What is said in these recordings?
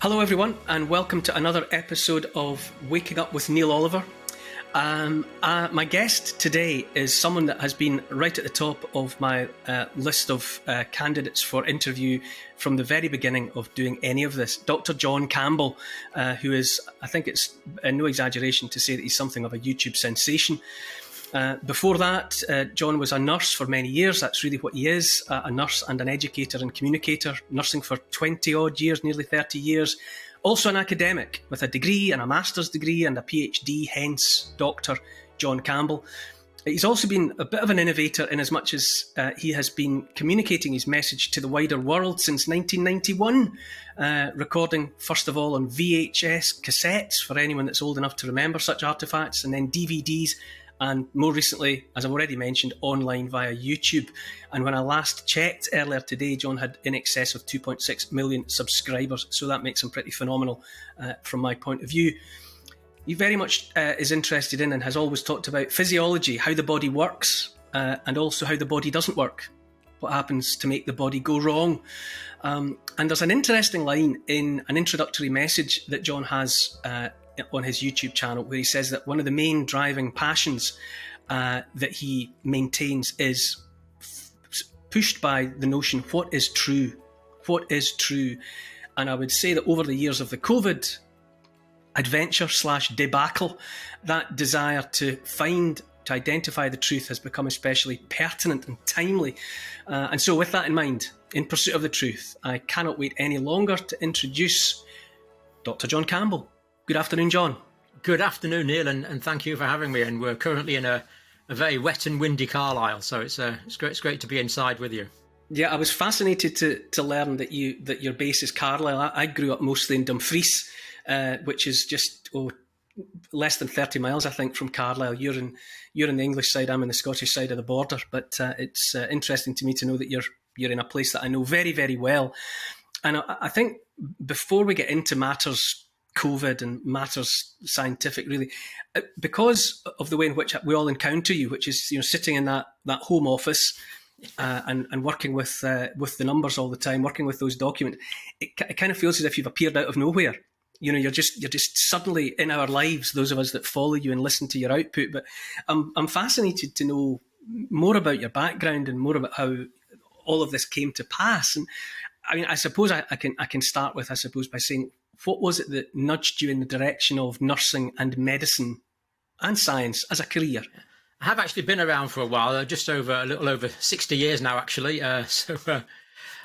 Hello, everyone, and welcome to another episode of Waking Up with Neil Oliver. My guest today is someone that has been right at the top of my list of candidates for interview from the very beginning of doing any of this. Dr. John Campbell, who is, I think it's no exaggeration to say that he's something of a YouTube sensation. Before that, John was a nurse for many years. That's really what he is, a nurse and an educator and communicator, nursing for 20 odd years, nearly 30 years. Also an academic with a degree and a master's degree and a PhD, hence Dr. John Campbell. He's also been a bit of an innovator in as much as he has been communicating his message to the wider world since 1991, recording first of all on VHS cassettes for anyone that's old enough to remember such artefacts, and then DVDs, and more recently, as I've already mentioned, online via YouTube. And when I last checked earlier today, John had in excess of 2.6 million subscribers, so that makes him pretty phenomenal from my point of view. He very much is interested in and has always talked about physiology, how the body works, and also how the body doesn't work, what happens to make the body go wrong. And there's an interesting line in an introductory message that John has on his YouTube channel, where he says that one of the main driving passions that he maintains is pushed by the notion, what is true? What is true? And I would say that over the years of the COVID adventure / debacle, that desire to identify the truth has become especially pertinent and timely. And so with that in mind, in pursuit of the truth, I cannot wait any longer to introduce Dr. John Campbell. Good afternoon, John. Good afternoon, Neil, and thank you for having me. And we're currently in a very wet and windy Carlisle, so it's great to be inside with you. Yeah, I was fascinated to learn that your base is Carlisle. I grew up mostly in Dumfries, which is just less than 30 miles, I think, from Carlisle. You're in the English side, I'm in the Scottish side of the border. But it's interesting to me to know that you're in a place that I know very, very well. And I think before we get into matters COVID and matters scientific, really, because of the way in which we all encounter you, which is sitting in that home office and working with the numbers all the time, working with those documents, it kind of feels as if you've appeared out of nowhere. You're just suddenly in our lives, those of us that follow you and listen to your output. But I'm fascinated to know more about your background and more about how all of this came to pass. And I mean, I suppose I can start with, by saying, what was it that nudged you in the direction of nursing and medicine and science as a career? I have actually been around for a while, a little over 60 years now, actually. I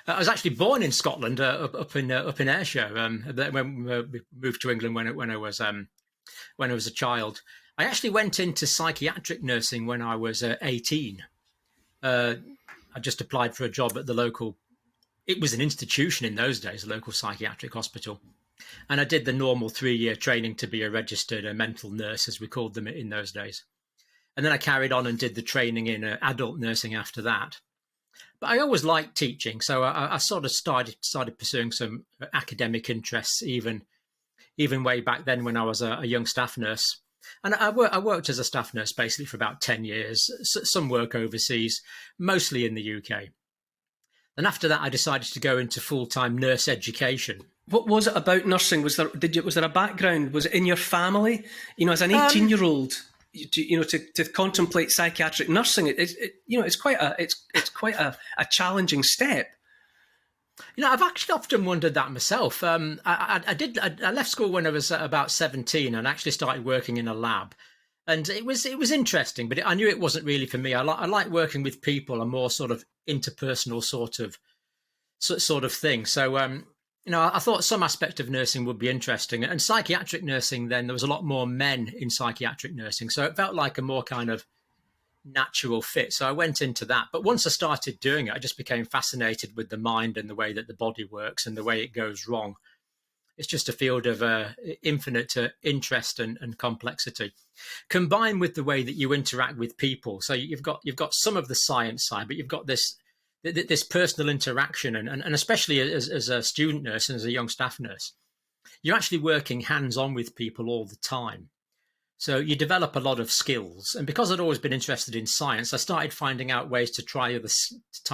was actually born in Scotland, up in Ayrshire. When we moved to England when I was a child, I actually went into psychiatric nursing when I was 18. I just applied for a job at the local. It was an institution in those days, a local psychiatric hospital. And I did the normal 3-year training to be a registered mental nurse, as we called them in those days. And then I carried on and did the training in adult nursing after that. But I always liked teaching, so I sort of started pursuing some academic interests, even way back then when I was a young staff nurse. And I worked as a staff nurse basically for about 10 years, some work overseas, mostly in the UK. And after that, I decided to go into full-time nurse education. What was it about nursing? Was there a background? Was it in your family? As an 18-year-old, to contemplate psychiatric nursing, it's quite a challenging step. I've actually often wondered that myself. I left school when I was about 17 and actually started working in a lab. And it was interesting, but I knew it wasn't really for me. I like working with people, a more sort of interpersonal sort of thing. So, I thought some aspect of nursing would be interesting. And psychiatric nursing, then there was a lot more men in psychiatric nursing. So it felt like a more kind of natural fit. So I went into that. But once I started doing it, I just became fascinated with the mind and the way that the body works and the way it goes wrong. It's just a field of infinite interest and complexity, combined with the way that you interact with people. So you've got some of the science side, but you've got this personal interaction, and especially as a student nurse and as a young staff nurse, you're actually working hands-on with people all the time. So you develop a lot of skills. And because I'd always been interested in science, I started finding out ways to tie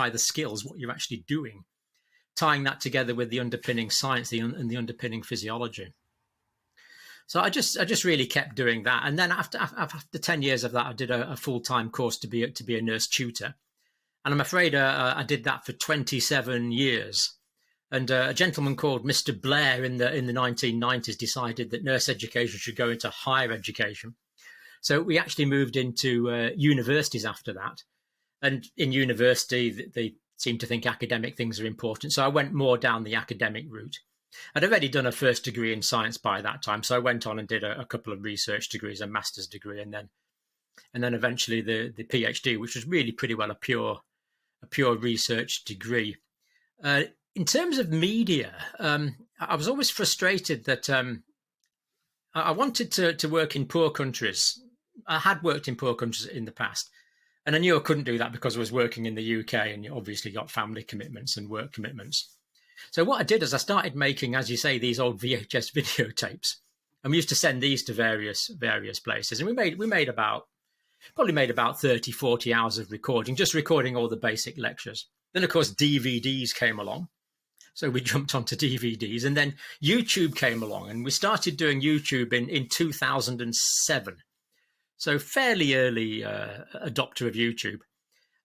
the skills, what you're actually doing, tying that together with the underpinning science and the underpinning physiology. So I just really kept doing that. And then after 10 years of that, I did a full-time course to be a nurse tutor. And I'm afraid I did that for 27 years. And a gentleman called Mr. Blair in the 1990s decided that nurse education should go into higher education. So we actually moved into universities after that. And in university, they seem to think academic things are important. So I went more down the academic route. I'd already done a first degree in science by that time. So I went on and did a couple of research degrees, a master's degree, and then eventually the PhD, which was really pretty well a pure research degree. In terms of media, I was always frustrated that I wanted to work in poor countries. I had worked in poor countries in the past, and I knew I couldn't do that because I was working in the UK, and you obviously got family commitments and work commitments. So what I did is I started making, as you say, these old VHS videotapes, and we used to send these to various places, and we made about 30, 40 hours of recording, just recording all the basic lectures. Then, of course, DVDs came along. So we jumped onto DVDs, and then YouTube came along, and we started doing YouTube in 2007. So fairly early adopter of YouTube.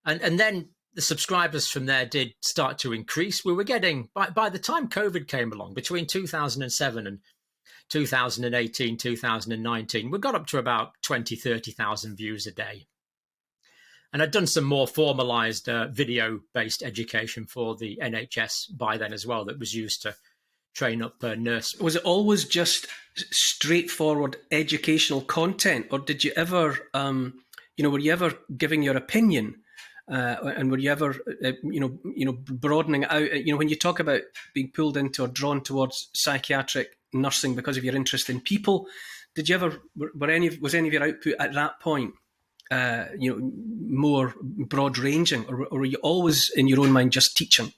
And then the subscribers from there did start to increase. We were getting, by the time COVID came along, between 2007 and 2018, 2019, we got up to about 20, 30,000 views a day. And I'd done some more formalized video-based education for the NHS by then as well that was used to train up nurses. Was it always just straightforward educational content, or did you ever, were you ever giving your opinion, and were you ever, broadening it out? When you talk about being pulled into or drawn towards psychiatric nursing because of your interest in people, did you ever was any of your output at that point more broad ranging, or were you always in your own mind just teaching?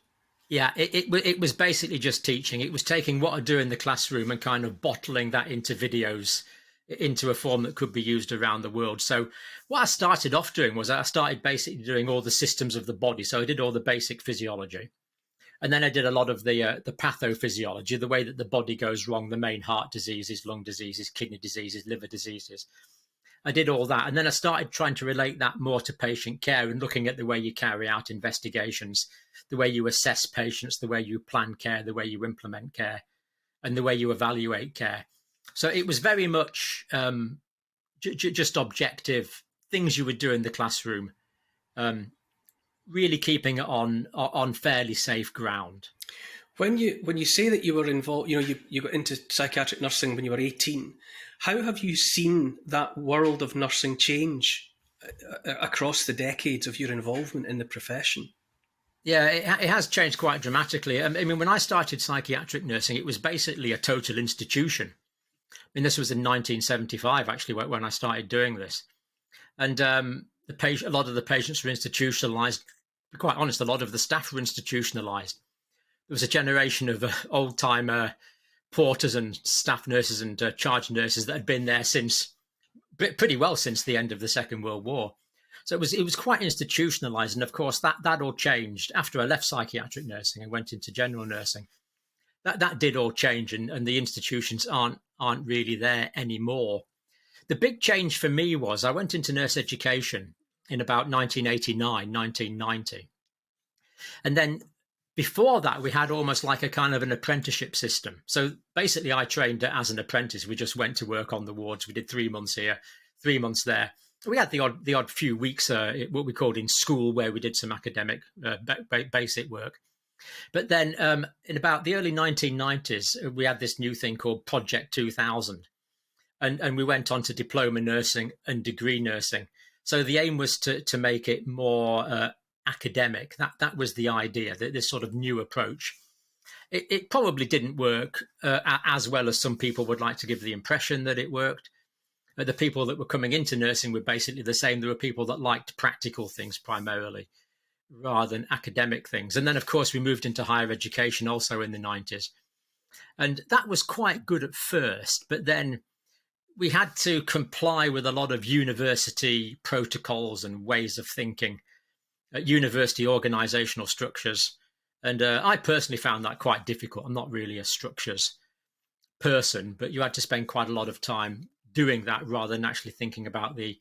Yeah, it was basically just teaching. It was taking what I do in the classroom and kind of bottling that into videos, into a form that could be used around the world. So what I started off doing was I started basically doing all the systems of the body. So I did all the basic physiology. And then I did a lot of the pathophysiology, the way that the body goes wrong, the main heart diseases, lung diseases, kidney diseases, liver diseases. I did all that. And then I started trying to relate that more to patient care and looking at the way you carry out investigations, the way you assess patients, the way you plan care, the way you implement care, and the way you evaluate care. So it was very much just objective things you would do in the classroom, really keeping it on fairly safe ground. When you say that you were involved, you got into psychiatric nursing when you were 18. How have you seen that world of nursing change across the decades of your involvement in the profession? Yeah, it has changed quite dramatically. I mean, when I started psychiatric nursing, it was basically a total institution. I mean, this was in 1975, actually, when I started doing this. And a lot of the patients were institutionalized. To be quite honest, a lot of the staff were institutionalized. There was a generation of old-time porters and staff nurses and charge nurses that had been there pretty well since the end of the Second World War. So it was quite institutionalized. And of course, that all changed after I left psychiatric nursing and went into general nursing. That did all change, and the institutions aren't really there anymore. The big change for me was I went into nurse education in about 1989, 1990. And then before that, we had almost like a kind of an apprenticeship system. So basically, I trained as an apprentice. We just went to work on the wards. We did 3 months here, 3 months there. We had the odd few weeks, what we called in school, where we did some academic basic work. But then in about the early 1990s, we had this new thing called Project 2000. And we went on to diploma nursing and degree nursing. So the aim was to make it more academic. That was the idea, this sort of new approach. It probably didn't work as well as some people would like to give the impression that it worked. The people that were coming into nursing were basically the same. There were people that liked practical things primarily rather than academic things. And then, of course, we moved into higher education also in the 90s. And that was quite good at first, but then we had to comply with a lot of university protocols and ways of thinking, university organizational structures. And I personally found that quite difficult. I'm not really a structures person, but you had to spend quite a lot of time doing that rather than actually thinking about the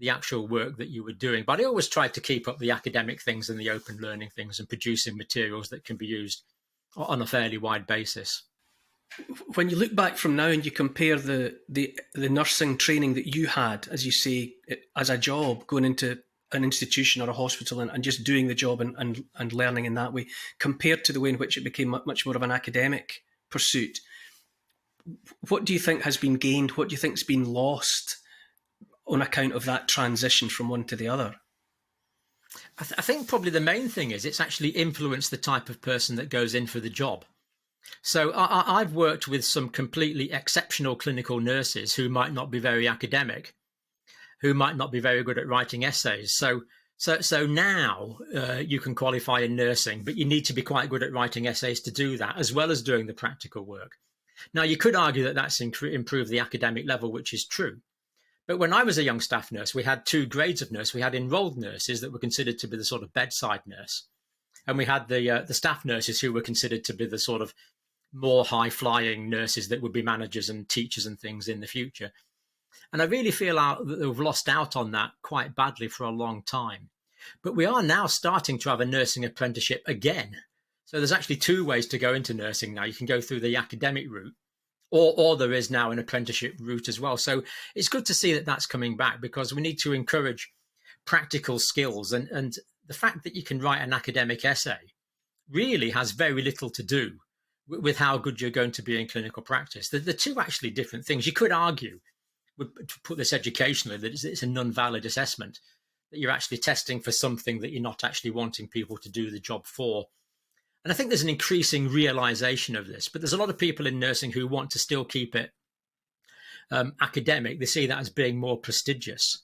actual work that you were doing. But I always tried to keep up the academic things and the open learning things and producing materials that can be used on a fairly wide basis. When you look back from now and you compare the nursing training that you had, as you say, as a job, going into an institution or a hospital and just doing the job and learning in that way, compared to the way in which it became much more of an academic pursuit, what do you think has been gained? What do you think's been lost on account of that transition from one to the other? I think probably the main thing is it's actually influenced the type of person that goes in for the job. So I've worked with some completely exceptional clinical nurses who might not be very academic, who might not be very good at writing essays. So now you can qualify in nursing, but you need to be quite good at writing essays to do that, as well as doing the practical work. Now, you could argue that that's improved the academic level, which is true. But when I was a young staff nurse, we had two grades of nurse. We had enrolled nurses that were considered to be the sort of bedside nurse. And we had the staff nurses who were considered to be the sort of more high-flying nurses that would be managers and teachers and things in the future. And I really feel that we've lost out on that quite badly for a long time. But we are now starting to have a nursing apprenticeship again. So there's actually two ways to go into nursing now. You can go through the academic route, or there is now an apprenticeship route as well. So it's good to see that that's coming back, because we need to encourage practical skills. And the fact that you can write an academic essay really has very little to do with how good you're going to be in clinical practice. The two actually different things. You could argue, to put this educationally, that it's a non-valid assessment, that you're actually testing for something that you're not actually wanting people to do the job for. And I think there's an increasing realization of this, but there's a lot of people in nursing who want to still keep it academic. They see that as being more prestigious.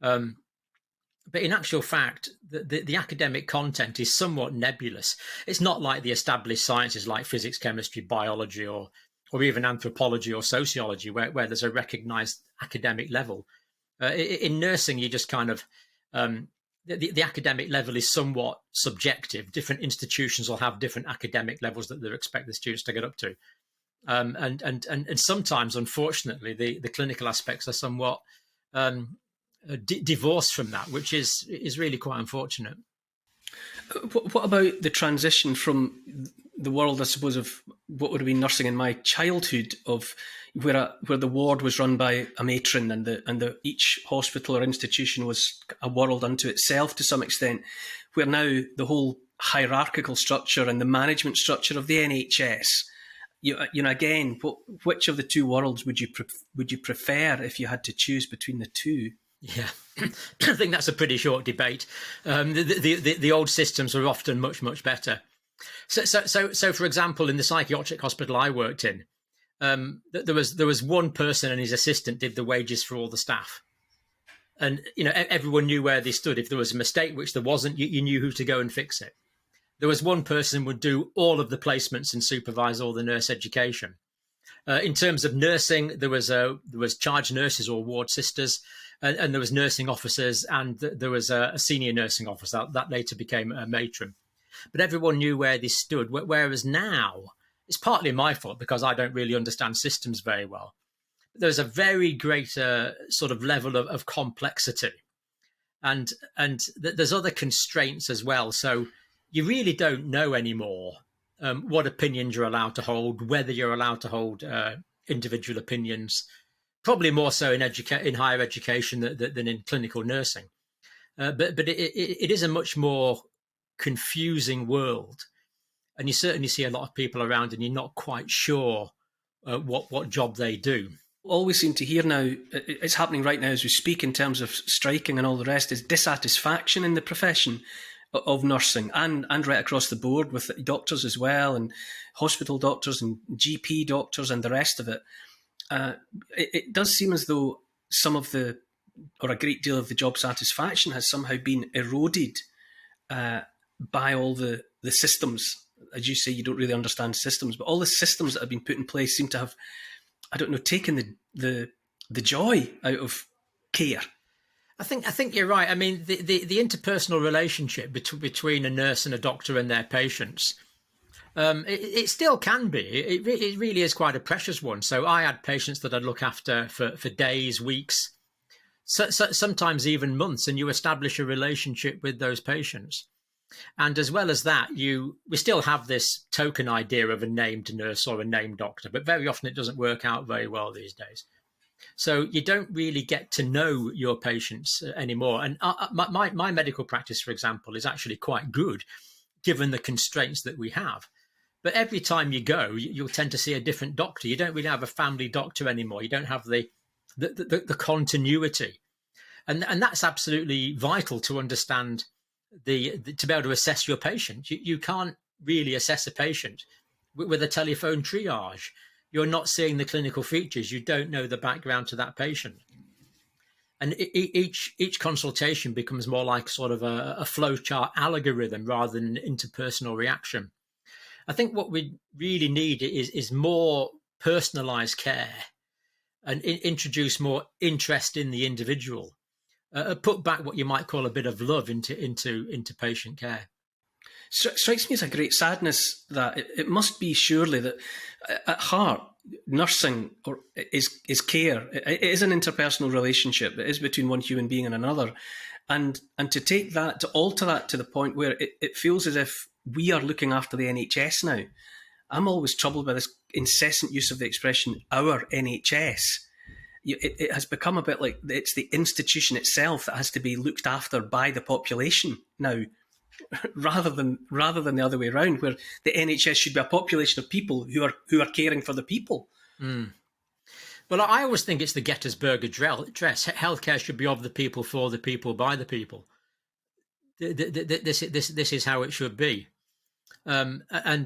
But in actual fact, the academic content is somewhat nebulous. It's not like the established sciences like physics, chemistry, biology, or even anthropology or sociology, where there's a recognized academic level. In nursing, you just kind of... the academic level is somewhat subjective. Different institutions will have different academic levels that they expect the students to get up to. And sometimes, unfortunately, the clinical aspects are somewhat divorced from that, which is really quite unfortunate. What about the transition from the world, I suppose, of what would have been nursing in my childhood, of where the ward was run by a matron and each hospital or institution was a world unto itself to some extent, where now the whole hierarchical structure and the management structure of the NHS, again, which of the two worlds would you prefer if you had to choose between the two? Yeah, I think that's a pretty short debate. The old systems were often much, much better. So for example, in the psychiatric hospital I worked in, there was one person and his assistant did the wages for all the staff. And, everyone knew where they stood. If there was a mistake, which there wasn't, you knew who to go and fix it. There was one person who would do all of the placements and supervise all the nurse education. In terms of nursing, there was charge nurses or ward sisters, and there was nursing officers, and there was a senior nursing officer that later became a matron. But everyone knew where they stood, whereas now, it's partly my fault because I don't really understand systems very well. There's a very great sort of level of complexity, and there's other constraints as well. So you really don't know anymore what opinions you're allowed to hold, whether you're allowed to hold individual opinions, probably more so in higher education than in clinical nursing. But it is a much more confusing world. And you certainly see a lot of people around and you're not quite sure what job they do. All we seem to hear now, it's happening right now as we speak in terms of striking and all the rest, is dissatisfaction in the profession of nursing and right across the board with doctors as well, and hospital doctors and GP doctors and the rest of it. It does seem as though a great deal of the job satisfaction has somehow been eroded by all the systems. As you say, you don't really understand systems, but all the systems that have been put in place seem to have, taken the joy out of care. I think you're right. I mean, the interpersonal relationship between a nurse and a doctor and their patients, it still can be. It really is quite a precious one. So I had patients that I'd look after for days, weeks, sometimes even months, and you establish a relationship with those patients. And as well as that, we still have this token idea of a named nurse or a named doctor, but very often it doesn't work out very well these days. So you don't really get to know your patients anymore. And my medical practice, for example, is actually quite good given the constraints that we have. But every time you go, you'll tend to see a different doctor. You don't really have a family doctor anymore. You don't have the continuity. And that's absolutely vital to understand to be able to assess your patient. You can't really assess a patient with a telephone triage. You're not seeing the clinical features. You don't know the background to that patient. And each consultation becomes more like sort of a flowchart algorithm rather than an interpersonal reaction. I think what we really need is more personalized care and introduce more interest in the individual. Put back what you might call a bit of love into patient care. Strikes me as a great sadness that it must be surely that at heart nursing is care. It is an interpersonal relationship. It is between one human being and another, and to take that, to alter that to the point where it feels as if we are looking after the NHS now. I'm always troubled by this incessant use of the expression "our NHS." It has become a bit like it's the institution itself that has to be looked after by the population now, rather than the other way around, where the NHS should be a population of people who are caring for the people. Mm. Well, I always think it's the Gettysburg Address. Healthcare should be of the people, for the people, by the people. This is how it should be, and I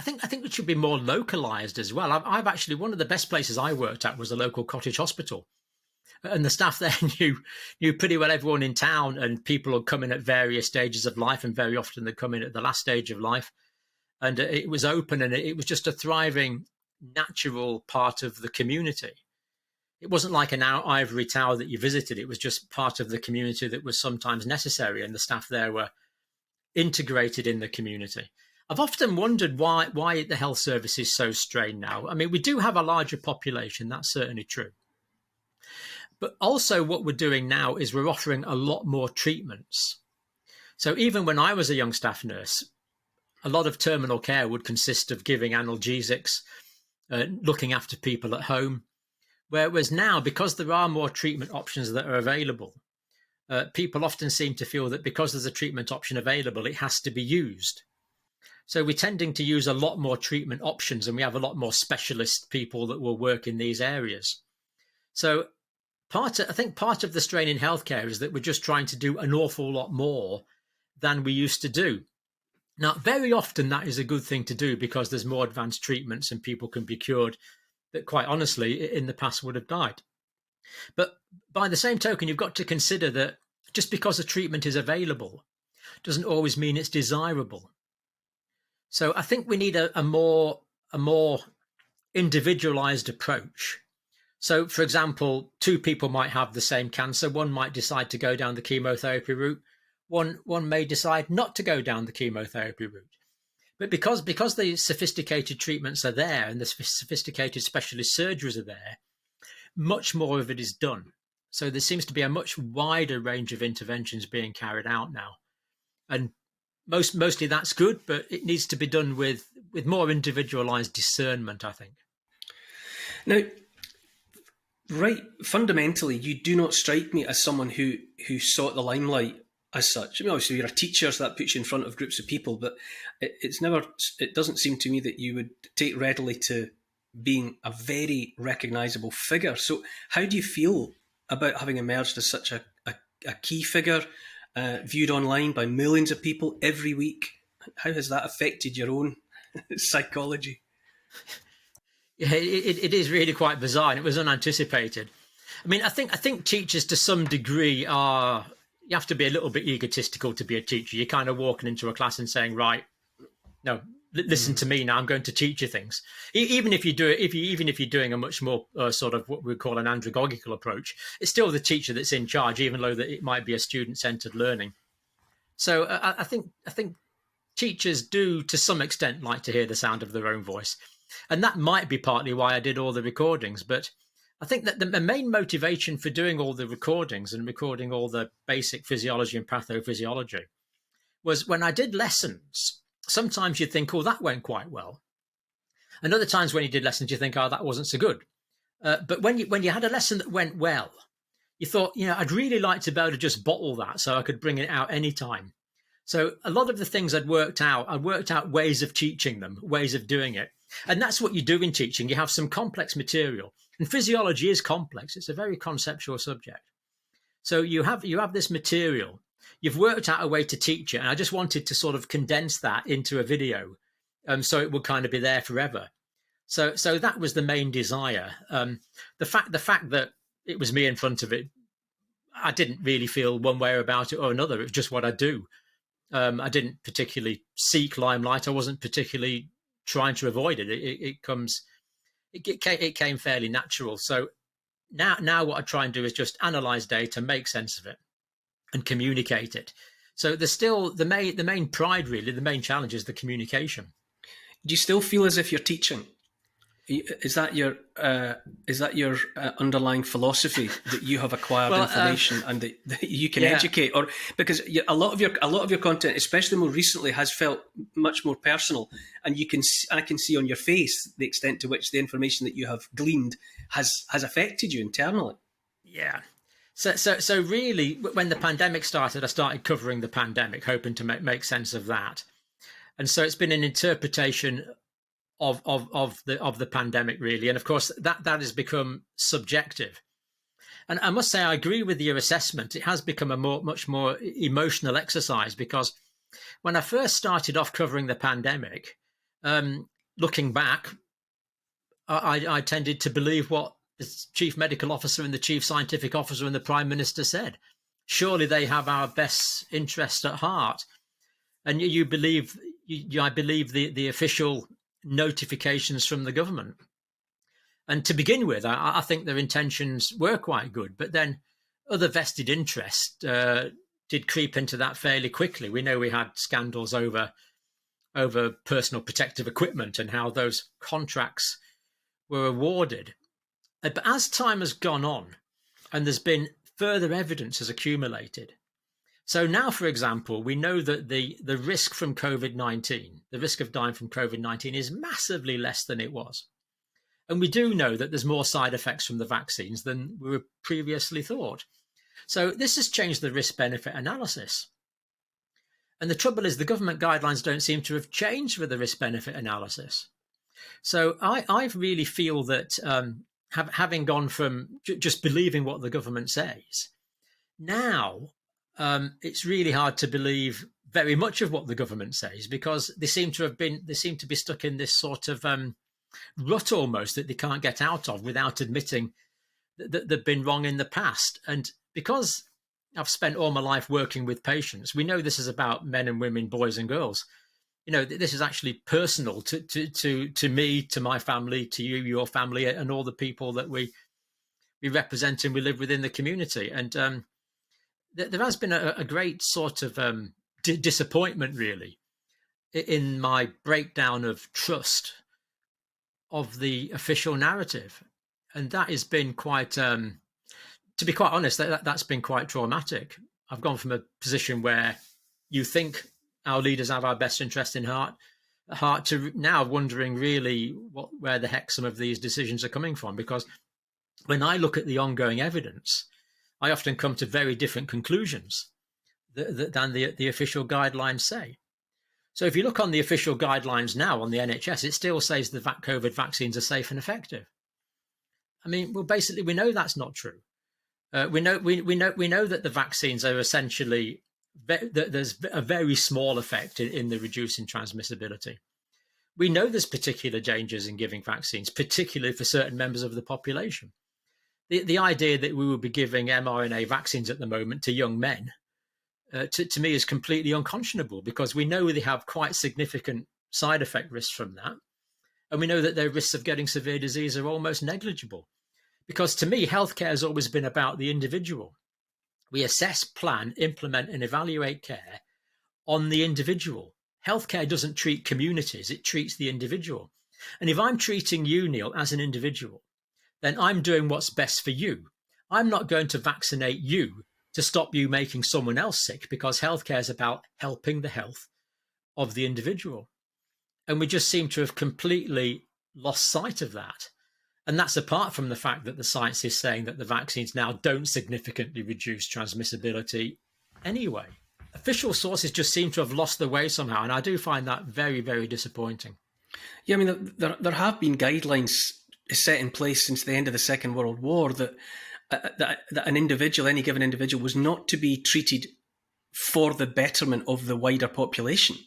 think it should be more localized as well. I've actually, one of the best places I worked at was a local cottage hospital, and the staff there knew pretty well everyone in town, and people would come in at various stages of life, and very often they come in at the last stage of life. And it was open, and it was just a thriving, natural part of the community. It wasn't like an ivory tower that you visited. It was just part of the community that was sometimes necessary, and the staff there were integrated in the community. I've often wondered why the health service is so strained now. I mean, we do have a larger population, that's certainly true. But also what we're doing now is we're offering a lot more treatments. So even when I was a young staff nurse, a lot of terminal care would consist of giving analgesics, looking after people at home. Whereas now, because there are more treatment options that are available, people often seem to feel that because there's a treatment option available, it has to be used. So we're tending to use a lot more treatment options, and we have a lot more specialist people that will work in these areas. So I think part of the strain in healthcare is that we're just trying to do an awful lot more than we used to do. Now, very often that is a good thing to do because there's more advanced treatments and people can be cured that, quite honestly, in the past would have died. But by the same token, you've got to consider that just because a treatment is available doesn't always mean it's desirable. So I think we need a more individualized approach. So, for example, two people might have the same cancer. One might decide to go down the chemotherapy route. One may decide not to go down the chemotherapy route. But because the sophisticated treatments are there and the sophisticated specialist surgeries are there, much more of it is done. So there seems to be a much wider range of interventions being carried out now. And mostly that's good, but it needs to be done with more individualized discernment, I think. Now, right, fundamentally, you do not strike me as someone who sought the limelight as such. I mean, obviously, you're a teacher, so that puts you in front of groups of people, but it doesn't seem to me that you would take readily to being a very recognisable figure. So how do you feel about having emerged as such a key figure, viewed online by millions of people every week? How has that affected your own psychology? Yeah, it is really quite bizarre, and it was unanticipated. I mean, I think teachers to some degree you have to be a little bit egotistical to be a teacher. You're kind of walking into a class and saying, right, no, Listen to me now. I'm going to teach you things. Even if you do it, even if you're doing a much more sort of what we call an andragogical approach, it's still the teacher that's in charge, even though that it might be a student-centered learning. So I think teachers do, to some extent, like to hear the sound of their own voice, and that might be partly why I did all the recordings. But I think that the main motivation for doing all the recordings and recording all the basic physiology and pathophysiology was when I did lessons. Sometimes you think, oh, that went quite well. And other times when you did lessons, you think, oh, that wasn't so good. But when you had a lesson that went well, you thought, I'd really like to be able to just bottle that so I could bring it out anytime. So a lot of the things I'd worked out ways of teaching them, ways of doing it. And that's what you do in teaching. You have some complex material. And physiology is complex. It's a very conceptual subject. So you have this material. You've worked out a way to teach it, and I just wanted to sort of condense that into a video, so it would kind of be there forever. So that was the main desire. The fact that it was me in front of it, I didn't really feel one way about it or another. It was just what I do. I didn't particularly seek limelight. I wasn't particularly trying to avoid it. It came fairly natural. So now what I try and do is just analyze data, make sense of it, and communicate it. So there's still the main pride, really, the main challenge is the communication. Do you still feel as if you're teaching? Is that your underlying philosophy, that you have acquired information and that you can educate? Or because a lot of your content, especially more recently, has felt much more personal, and I can see on your face the extent to which the information that you have gleaned has affected you internally. Yeah. So really, when the pandemic started, I started covering the pandemic, hoping to make sense of that. And so it's been an interpretation of the pandemic, really. And of course, that has become subjective. And I must say, I agree with your assessment. It has become a much more emotional exercise, because when I first started off covering the pandemic, looking back, I tended to believe what the chief medical officer and the chief scientific officer and the prime minister said. Surely they have our best interest at heart. And I believe the official notifications from the government. And to begin with, I think their intentions were quite good, but then other vested interest did creep into that fairly quickly. We know we had scandals over personal protective equipment and how those contracts were awarded. But as time has gone on and there's been further evidence has accumulated. So now, for example, we know that the risk from COVID-19, the risk of dying from COVID-19 is massively less than it was. And we do know that there's more side effects from the vaccines than were previously thought. So this has changed the risk-benefit analysis. And the trouble is the government guidelines don't seem to have changed with the risk-benefit analysis. So I really feel that having gone from just believing what the government says, now it's really hard to believe very much of what the government says, because they seem to be stuck in this sort of rut almost that they can't get out of without admitting that they've been wrong in the past. And because I've spent all my life working with patients, we know this is about men and women, boys and girls. This is actually personal to me, to my family, to you, your family, and all the people that we represent and we live within the community. And there has been a great sort of disappointment, really, in my breakdown of trust of the official narrative. And that has been quite, to be quite honest, that's been quite traumatic. I've gone from a position where you think our leaders have our best interest in heart to now wondering really where the heck some of these decisions are coming from. Because when I look at the ongoing evidence, I often come to very different conclusions than the official guidelines say. So if you look on the official guidelines now on the NHS, it still says the COVID vaccines are safe and effective. I mean, well, basically, we know that's not true. We know that the vaccines are essentially that there's a very small effect in the reducing transmissibility. We know there's particular dangers in giving vaccines, particularly for certain members of the population. The idea that we will be giving mRNA vaccines at the moment to young men, to me, is completely unconscionable, because we know they have quite significant side effect risks from that. And we know that their risks of getting severe disease are almost negligible. Because to me, healthcare has always been about the individual. We assess, plan, implement, and evaluate care on the individual. Healthcare doesn't treat communities, it treats the individual. And if I'm treating you, Neil, as an individual, then I'm doing what's best for you. I'm not going to vaccinate you to stop you making someone else sick, because healthcare is about helping the health of the individual. And we just seem to have completely lost sight of that. And that's apart from the fact that the science is saying that the vaccines now don't significantly reduce transmissibility anyway. Official sources just seem to have lost their way somehow, and I do find that very, very disappointing. Yeah, I mean, there have been guidelines set in place since the end of the Second World War that an individual, any given individual, was not to be treated for the betterment of the wider population.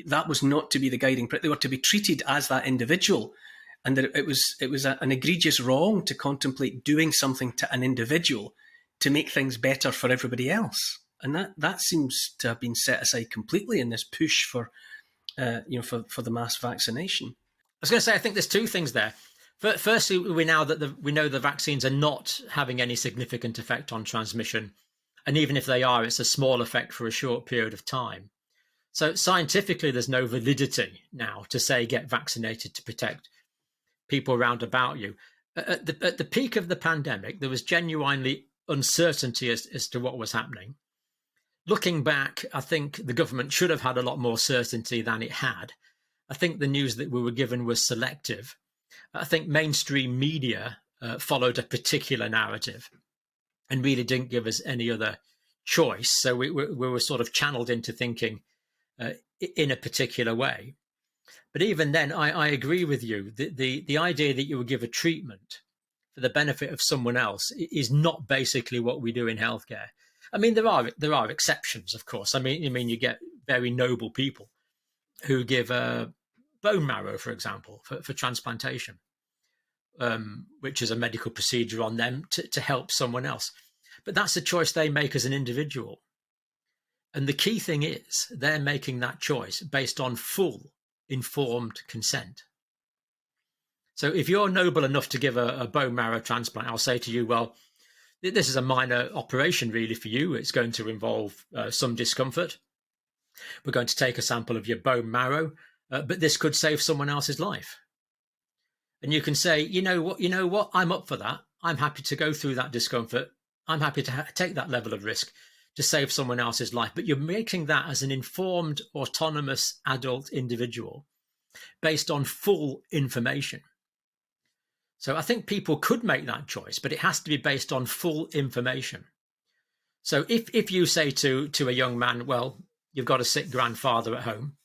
That was not to be the guiding principle. They were to be treated as that individual, and that it was an egregious wrong to contemplate doing something to an individual to make things better for everybody else. And that seems to have been set aside completely in this push for the mass vaccination. I was going to say, I think there's two things there. Firstly, we know that the vaccines are not having any significant effect on transmission, and even if they are, it's a small effect for a short period of time. So scientifically, there's no validity now to say get vaccinated to protect people around about you. At the peak of the pandemic, there was genuinely uncertainty as to what was happening. Looking back, I think the government should have had a lot more certainty than it had. I think the news that we were given was selective. I think mainstream media followed a particular narrative and really didn't give us any other choice. So we were sort of channeled into thinking in a particular way. But even then, I agree with you. The idea that you would give a treatment for the benefit of someone else is not basically what we do in healthcare. I mean, there are exceptions, of course. I mean, you get very noble people who give bone marrow, for example, for transplantation, which is a medical procedure on them to help someone else. But that's a choice they make as an individual. And the key thing is they're making that choice based on full informed consent. So if you're noble enough to give a bone marrow transplant, I'll say to you, well, this is a minor operation really for you. It's going to involve some discomfort. We're going to take a sample of your bone marrow, but this could save someone else's life. And you can say, you know what, I'm up for that. I'm happy to go through that discomfort. I'm happy to take that level of risk to save someone else's life. But you're making that as an informed, autonomous adult individual based on full information. So I think people could make that choice, but it has to be based on full information. So if you say to a young man, well, you've got a sick grandfather at home,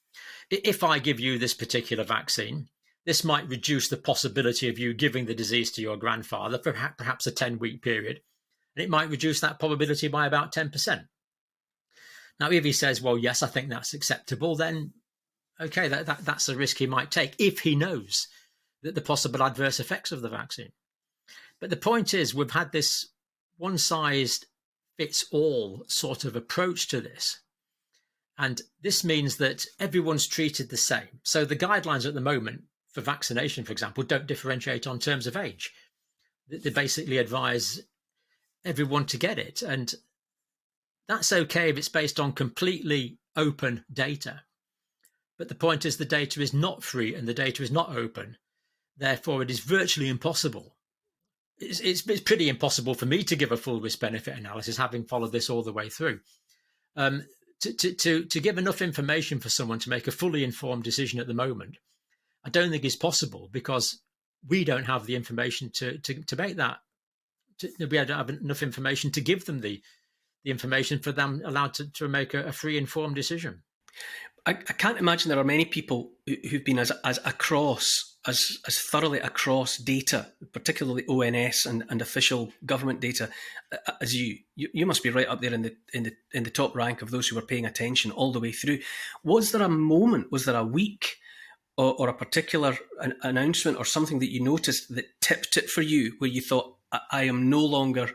if I give you this particular vaccine, this might reduce the possibility of you giving the disease to your grandfather for perhaps a 10-week period, and it might reduce that probability by about 10%. Now, if he says, well, yes, I think that's acceptable, then okay, that's a risk he might take if he knows the possible adverse effects of the vaccine. But the point is, we've had this one-size-fits-all sort of approach to this. And this means that everyone's treated the same. So the guidelines at the moment for vaccination, for example, don't differentiate on terms of age. They basically advise everyone to get it. And that's okay if it's based on completely open data. But the point is the data is not free and the data is not open. Therefore, it is virtually impossible. It's pretty impossible for me to give a full risk-benefit analysis, having followed this all the way through. To give enough information for someone to make a fully informed decision at the moment, I don't think is possible because we don't have the information to make that. We don't have enough information to give them the information for them allowed to make a free, informed decision. I can't imagine there are many people who've been as thoroughly across data, particularly ONS and official government data, as you. You must be right up there in the top rank of those who were paying attention all the way through. Was there a moment? Was there a week or a particular announcement or something that you noticed that tipped it for you, where you thought, I am no longer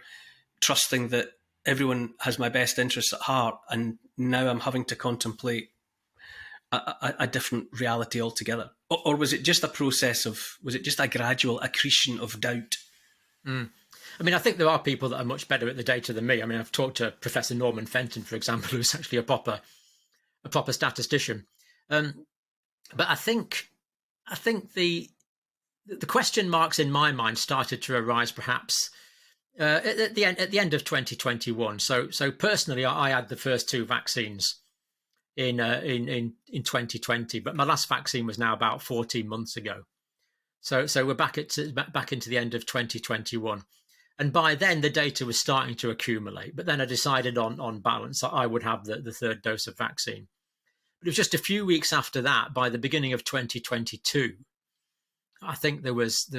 trusting that everyone has my best interests at heart, and now I'm having to contemplate a different reality altogether? Or was it just a process of, was it just a gradual accretion of doubt? Mm. I mean, I think there are people that are much better at the data than me. I mean, I've talked to Professor Norman Fenton, for example, who's actually a proper statistician. But I think the question marks in my mind started to arise perhaps at the end of 2021. So personally, I had the first two vaccines in 2020, but my last vaccine was now about 14 months ago. So we're back into the end of 2021. And by then, the data was starting to accumulate. But then I decided on balance that I would have the third dose of vaccine. But it was just a few weeks after that, by the beginning of 2022, I think there was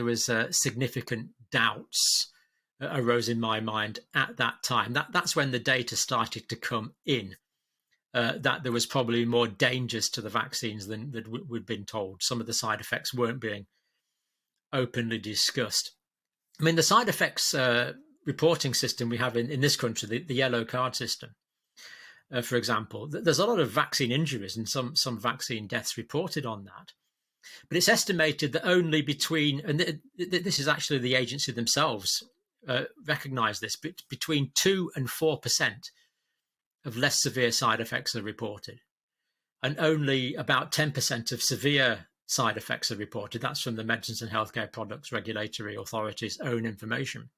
significant doubts arose in my mind at that time. That's when the data started to come in, that there was probably more dangers to the vaccines than we'd been told. Some of the side effects weren't being openly discussed. I mean, the side effects reporting system we have in this country, the yellow card system, for example, there's a lot of vaccine injuries and some vaccine deaths reported on that. But it's estimated that only between, and this is actually the agency themselves recognise this, but between 2 and 4% of less severe side effects are reported. And only about 10% of severe side effects are reported. That's from the Medicines and Healthcare Products Regulatory Authority's own information.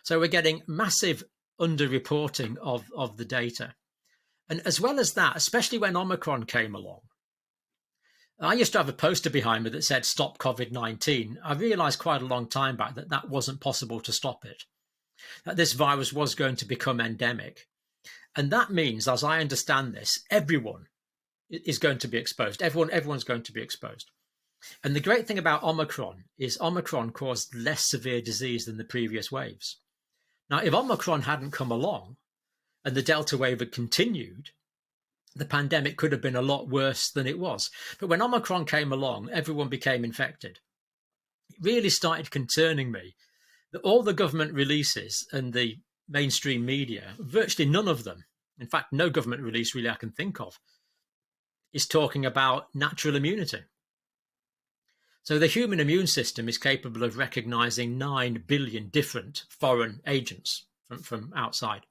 So we're getting massive underreporting of the data. And as well as that, especially when Omicron came along, I used to have a poster behind me that said "Stop COVID-19." I realised quite a long time back that wasn't possible to stop it, that this virus was going to become endemic. And that means, as I understand this, everyone is going to be exposed. Everyone's going to be exposed. And the great thing about Omicron is Omicron caused less severe disease than the previous waves. Now, if Omicron hadn't come along and the Delta wave had continued, the pandemic could have been a lot worse than it was. But when Omicron came along, everyone became infected. It really started concerning me that all the government releases and the mainstream media, virtually none of them, in fact, no government release really I can think of, is talking about natural immunity. So the human immune system is capable of recognizing 9 billion different foreign agents from outside.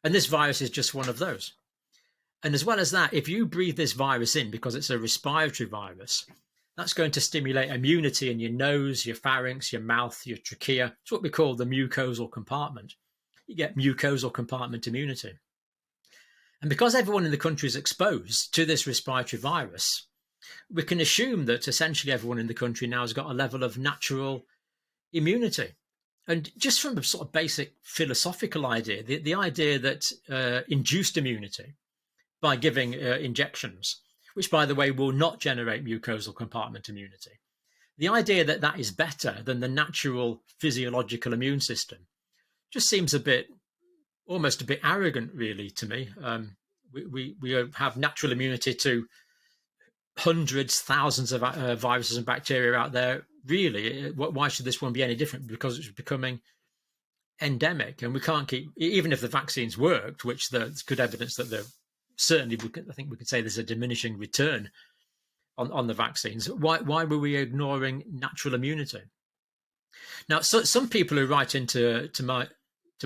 And this virus is just one of those. And as well as that, if you breathe this virus in, because it's a respiratory virus, that's going to stimulate immunity in your nose, your pharynx, your mouth, your trachea. It's what we call the mucosal compartment. You get mucosal compartment immunity. And because everyone in the country is exposed to this respiratory virus, we can assume that essentially everyone in the country now has got a level of natural immunity. And just from a sort of basic philosophical idea, the idea that induced immunity by giving injections, which, by the way, will not generate mucosal compartment immunity, the idea that that is better than the natural physiological immune system just seems almost a bit arrogant, really, to me. We have natural immunity to hundreds, thousands of viruses and bacteria out there. Really, why should this one be any different? Because it's becoming endemic, and we can't keep, even if the vaccines worked, which there's good evidence that they're certainly, I think we could say there's a diminishing return on the vaccines. Why were we ignoring natural immunity? Now, so some people who write into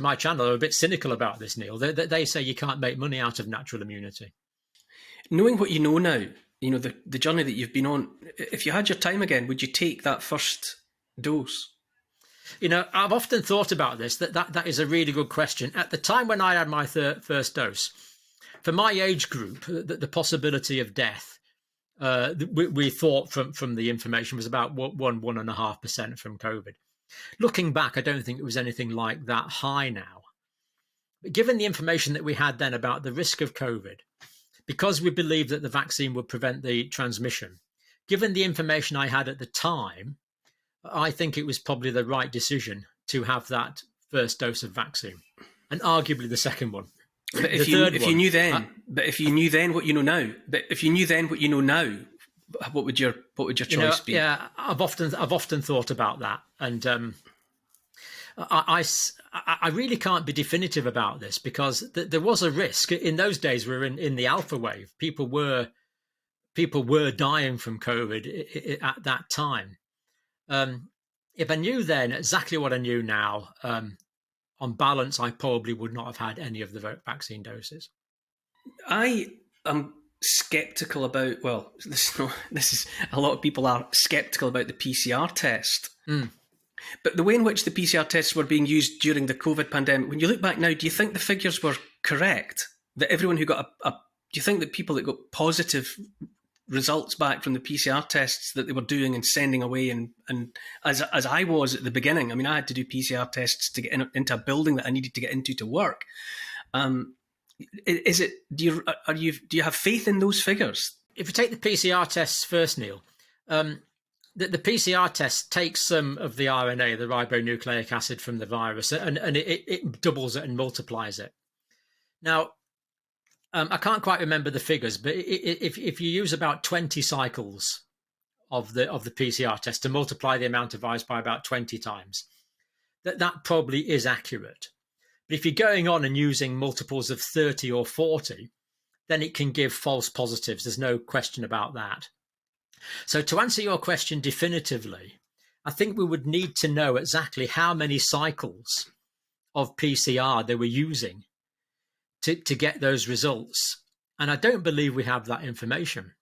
my channel are a bit cynical about this, Neil. They say you can't make money out of natural immunity. Knowing what you know now, you know, the journey that you've been on, if you had your time again, would you take that first dose? You know, I've often thought about this, that is a really good question. At the time when I had my first dose, for my age group, the possibility of death, we thought from the information was about 1.5% from COVID. Looking back, I don't think it was anything like that high now. But given the information that we had then about the risk of COVID, because we believed that the vaccine would prevent the transmission, given the information I had at the time, I think it was probably the right decision to have that first dose of vaccine, and arguably the second one. But if you knew then what you know now, what would your choice be? Yeah, I've often thought about that, and I really can't be definitive about this, because there was a risk in those days. We were in the alpha wave. People were people were dying from COVID at that time. If I knew then exactly what I knew now, on balance, I probably would not have had any of the vaccine doses. I am skeptical about, well, this is a lot of people are skeptical about the PCR test. But the way in which the PCR tests were being used during the COVID pandemic, when you look back now, do you think the figures were correct? That everyone who got do you think that people that got positive results back from the PCR tests that they were doing and sending away, and as I was at the beginning, I mean, I had to do PCR tests to get into a building that I needed to get into to work. Is it? Do you have faith in those figures? If you take the PCR tests first, Neil, the PCR test takes some of the RNA, the ribonucleic acid from the virus, and it doubles it and multiplies it. Now, I can't quite remember the figures, but if you use about 20 cycles of the PCR test to multiply the amount of virus by about 20 times, that probably is accurate. But if you're going on and using multiples of 30 or 40, then it can give false positives. There's no question about that. So to answer your question definitively, I think we would need to know exactly how many cycles of PCR they were using to get those results. And I don't believe we have that information.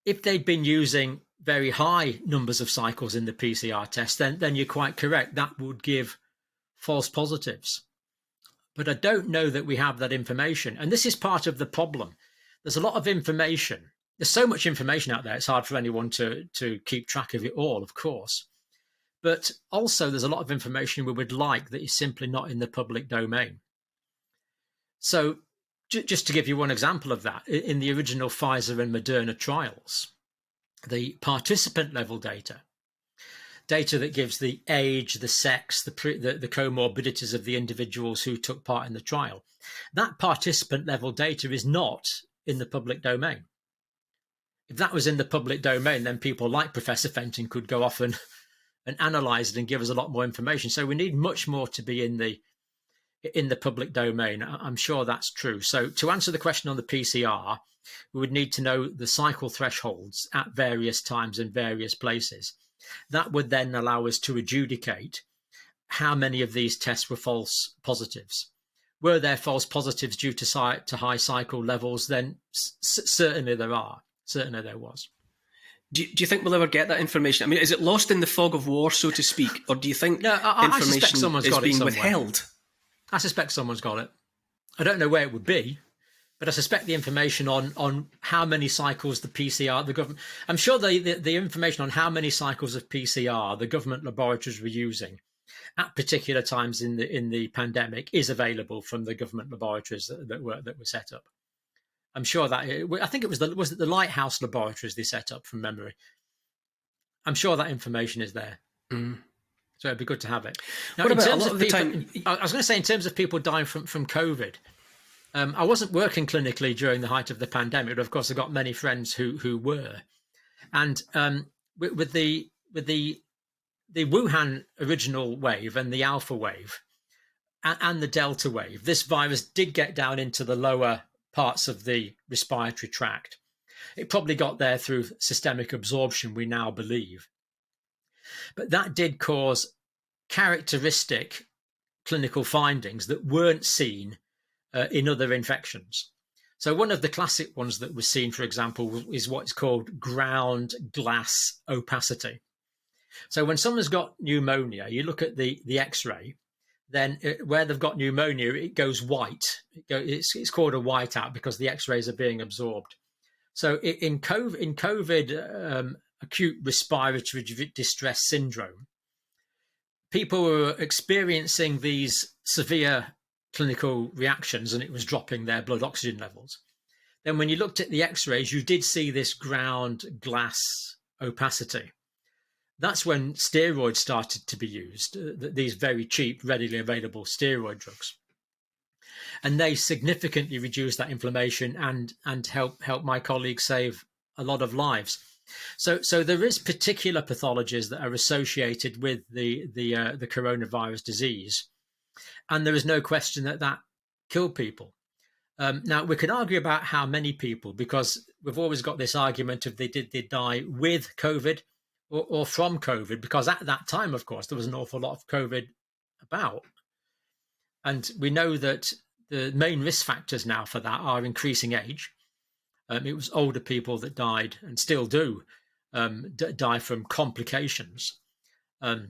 If they'd been using very high numbers of cycles in the PCR test, then you're quite correct. That would give false positives. But I don't know that we have that information. And this is part of the problem. There's a lot of information. There's so much information out there, it's hard for anyone to keep track of it all, of course. But also there's a lot of information we would like that is simply not in the public domain. So just to give you one example of that, in the original Pfizer and Moderna trials, the participant level data that gives the age, the sex, the comorbidities of the individuals who took part in the trial, that participant level data is not in the public domain. If that was in the public domain, then people like Professor Fenton could go off and analyze it and give us a lot more information. So we need much more to be in the public domain. I'm sure that's true. So to answer the question on the PCR, we would need to know the cycle thresholds at various times in various places. That would then allow us to adjudicate how many of these tests were false positives. Were there false positives due to high cycle levels? Then certainly there are. Certainly there was. Do you think we'll ever get that information? I mean, is it lost in the fog of war, so to speak, or do you think information is being withheld? I suspect someone's got it. I don't know where it would be, but I suspect the information on how many cycles the PCR, the government, I'm sure the information on how many cycles of PCR the government laboratories were using at particular times in the pandemic is available from the government laboratories that were set up. I'm sure that I think it was the Lighthouse laboratories they set up from memory. I'm sure that information is there. Mm. So it'd be good to have it. Now, What about in a terms lot of of the people, time? I was going to say, in terms of people dying from COVID, I wasn't working clinically during the height of the pandemic, but of course I got many friends who were. And with the Wuhan original wave and the Alpha wave and the Delta wave, this virus did get down into the lower parts of the respiratory tract. It probably got there through systemic absorption, we now believe. But that did cause characteristic clinical findings that weren't seen in other infections. So one of the classic ones that was seen, for example, is what's called ground glass opacity. So when someone's got pneumonia, you look at the X-ray, then where they've got pneumonia, it goes white. It's called a whiteout because the X-rays are being absorbed. So in COVID acute respiratory distress syndrome, people were experiencing these severe clinical reactions and it was dropping their blood oxygen levels. Then when you looked at the X-rays, you did see this ground glass opacity. That's when steroids started to be used, these very cheap, readily available steroid drugs. And they significantly reduced that inflammation and help my colleagues save a lot of lives. So there is particular pathologies that are associated with the coronavirus disease, and there is no question that killed people. Now, we can argue about how many people, because we've always got this argument of did they die with COVID or from COVID, because at that time, of course, there was an awful lot of COVID about. And we know that the main risk factors now for that are increasing age. It was older people that died and still do die from complications. But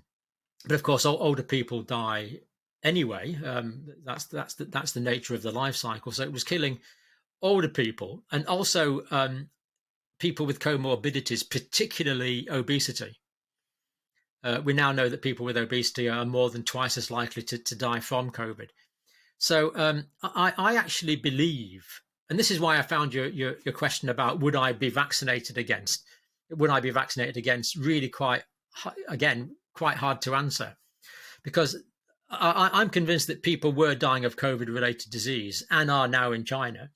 of course, older people die anyway. That's the nature of the life cycle. So it was killing older people, and also people with comorbidities, particularly obesity. We now know that people with obesity are more than twice as likely to die from COVID. So I actually believe, and this is why I found your question about would I be vaccinated against really quite hard to answer, because I'm convinced that people were dying of COVID-related disease and are now in China.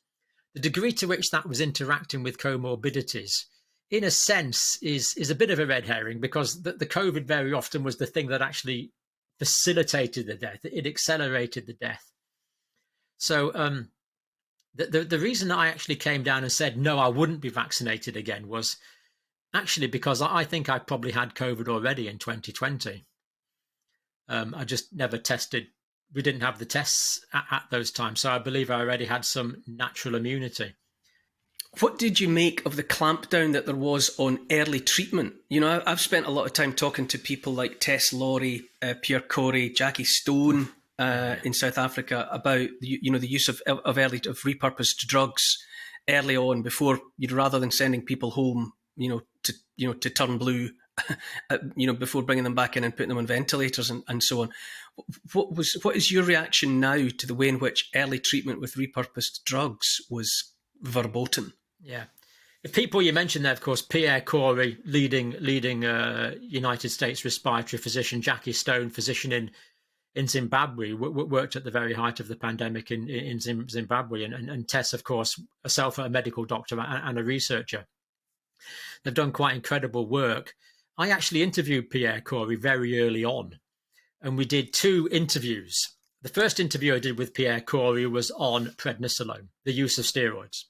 The degree to which that was interacting with comorbidities, in a sense, is a bit of a red herring, because the COVID very often was the thing that actually facilitated the death. It accelerated the death. So the reason I actually came down and said, no, I wouldn't be vaccinated again, was actually because I think I probably had COVID already in 2020. I just never tested. We didn't have the tests at those times. So I believe I already had some natural immunity. What did you make of the clampdown that there was on early treatment? You know, I've spent a lot of time talking to people like Tess Laurie, Pierre Corey, Jackie Stone in South Africa about the use of repurposed drugs early on, before rather than sending people home, to turn blue, before bringing them back in and putting them on ventilators and so on. What is your reaction now to the way in which early treatment with repurposed drugs was verboten? Yeah. The people you mentioned there, of course, Pierre Corey, leading United States respiratory physician, Jackie Stone, physician in Zimbabwe, worked at the very height of the pandemic in Zimbabwe, and Tess, of course, herself a medical doctor and a researcher. They've done quite incredible work. I actually interviewed Pierre Corey very early on, and we did 2 interviews. The first interview I did with Pierre Corey was on prednisolone, the use of steroids.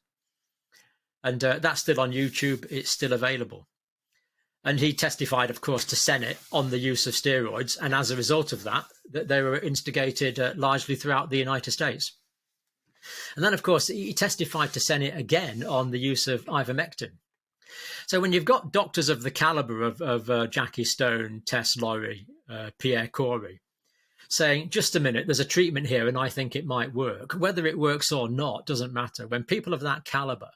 And that's still on YouTube. It's still available. And he testified, of course, to Senate on the use of steroids. And as a result of that they were instigated largely throughout the United States. And then, of course, he testified to Senate again on the use of ivermectin. So when you've got doctors of the caliber of Jackie Stone, Tess Laurie, Pierre Corey, saying, just a minute, there's a treatment here and I think it might work. Whether it works or not doesn't matter. When people of that caliber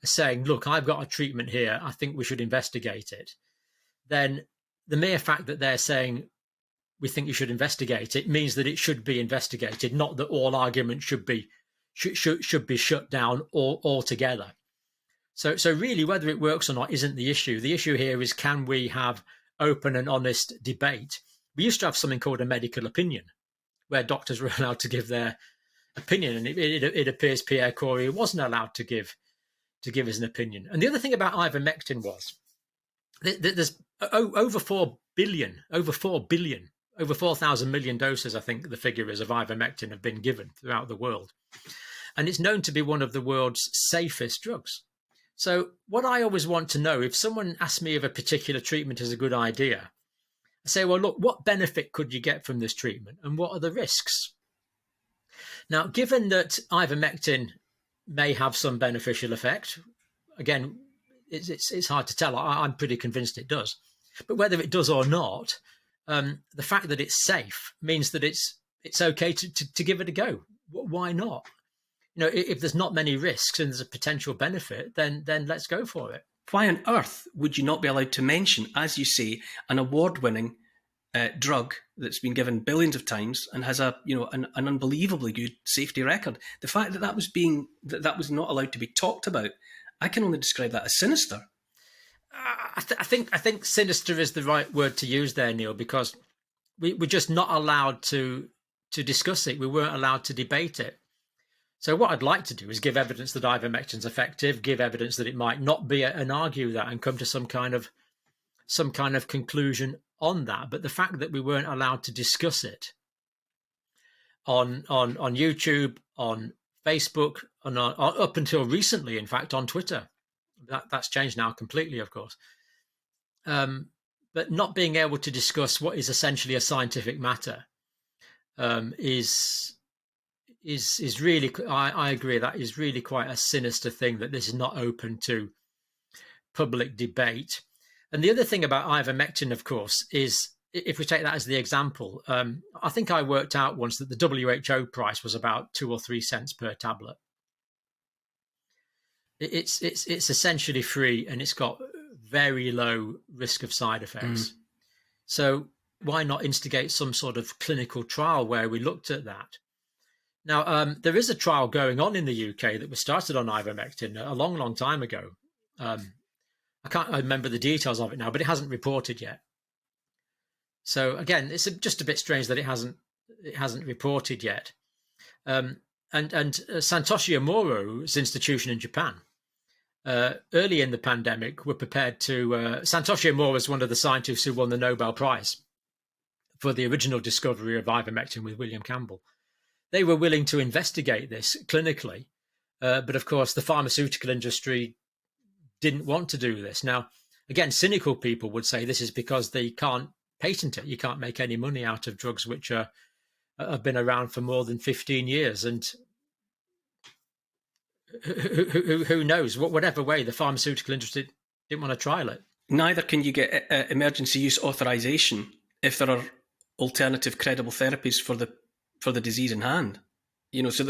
are saying, look, I've got a treatment here, I think we should investigate it, then the mere fact that they're saying, we think you should investigate it, means that it should be investigated, not that all arguments should be shut down altogether. So really, whether it works or not isn't the issue. The issue here is, can we have open and honest debate? We used to have something called a medical opinion, where doctors were allowed to give their opinion, and it appears Pierre Corey wasn't allowed to give us an opinion. And the other thing about ivermectin was that there's over 4,000 million doses, I think the figure is, of ivermectin have been given throughout the world. And it's known to be one of the world's safest drugs. So what I always want to know, if someone asks me if a particular treatment is a good idea, I say, well, look, what benefit could you get from this treatment and what are the risks? Now, given that ivermectin may have some beneficial effect, again, it's hard to tell. I'm pretty convinced it does. But whether it does or not, the fact that it's safe means that it's okay to give it a go. Why not? If there's not many risks and there's a potential benefit, then let's go for it. Why on earth would you not be allowed to mention, as you say, an award-winning drug that's been given billions of times and has an unbelievably good safety record? The fact that that was not allowed to be talked about, I can only describe that as sinister. I think sinister is the right word to use there, Neil, because we're just not allowed to discuss it. We weren't allowed to debate it. So what I'd like to do is give evidence that ivermectin's effective, give evidence that it might not be, and argue that and come to some kind of conclusion on that. But the fact that we weren't allowed to discuss it on YouTube, on Facebook, and up until recently, in fact, on Twitter. That's changed now completely, of course. But not being able to discuss what is essentially a scientific matter is really, I agree, that is really quite a sinister thing, that this is not open to public debate. And the other thing about ivermectin, of course, is, if we take that as the example, I think I worked out once that the WHO price was about 2 or 3 cents per tablet. It's essentially free, and it's got very low risk of side effects. So why not instigate some sort of clinical trial where we looked at that? Now, there is a trial going on in the UK that was started on ivermectin a long, long time ago. I can't remember the details of it now, but it hasn't reported yet. So again, it's just a bit strange that it hasn't reported yet. And Satoshi Omoro's institution in Japan, early in the pandemic, were prepared to. Satoshi Omoro was one of the scientists who won the Nobel Prize for the original discovery of ivermectin with William Campbell. They were willing to investigate this clinically, but of course the pharmaceutical industry didn't want to do this. Now, again, cynical people would say this is because they can't patent it. You can't make any money out of drugs which have been around for more than 15 years. And who knows? Whatever way, the pharmaceutical industry didn't want to trial it. Neither can you get emergency use authorization if there are alternative credible therapies for the disease in hand. So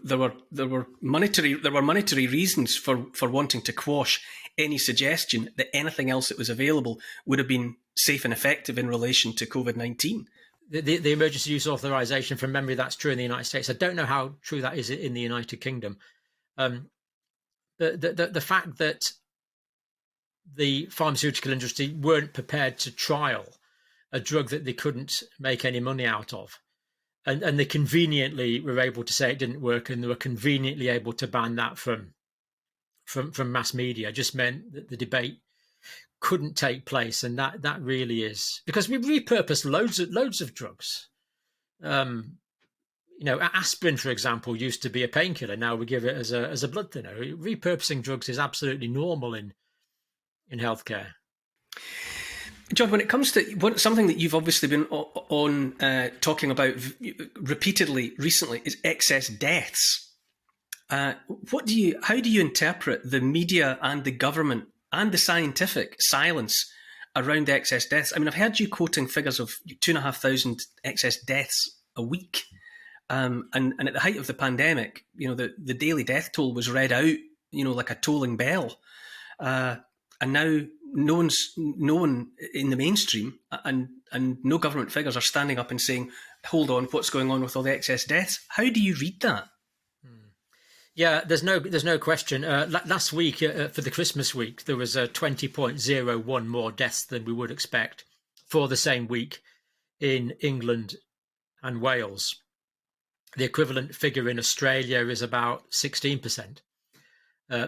there were monetary reasons for wanting to quash any suggestion that anything else that was available would have been safe and effective in relation to COVID-19. The emergency use authorization, from memory, that's true in the United States. I don't know how true that is in the United Kingdom. The fact that the pharmaceutical industry weren't prepared to trial a drug that they couldn't make any money out of, and they conveniently were able to say it didn't work, and they were conveniently able to ban that from mass media, just meant that the debate couldn't take place. And that really is because we repurpose loads of drugs. Aspirin, for example, used to be a painkiller. Now we give it as a blood thinner. Repurposing drugs is absolutely normal in healthcare. John, when it comes to something that you've obviously been on talking about repeatedly recently is excess deaths. How do you interpret the media and the government and the scientific silence around excess deaths? I mean, I've heard you quoting figures of 2,500 excess deaths a week. And at the height of the pandemic, the daily death toll was read out, like a tolling bell. And now no one in the mainstream and no government figures are standing up and saying, hold on, what's going on with all the excess deaths? How do you read that? Yeah, there's no question. Last week, for the Christmas week, there was 20.01 more deaths than we would expect for the same week in England and Wales. The equivalent figure in Australia is about 16%.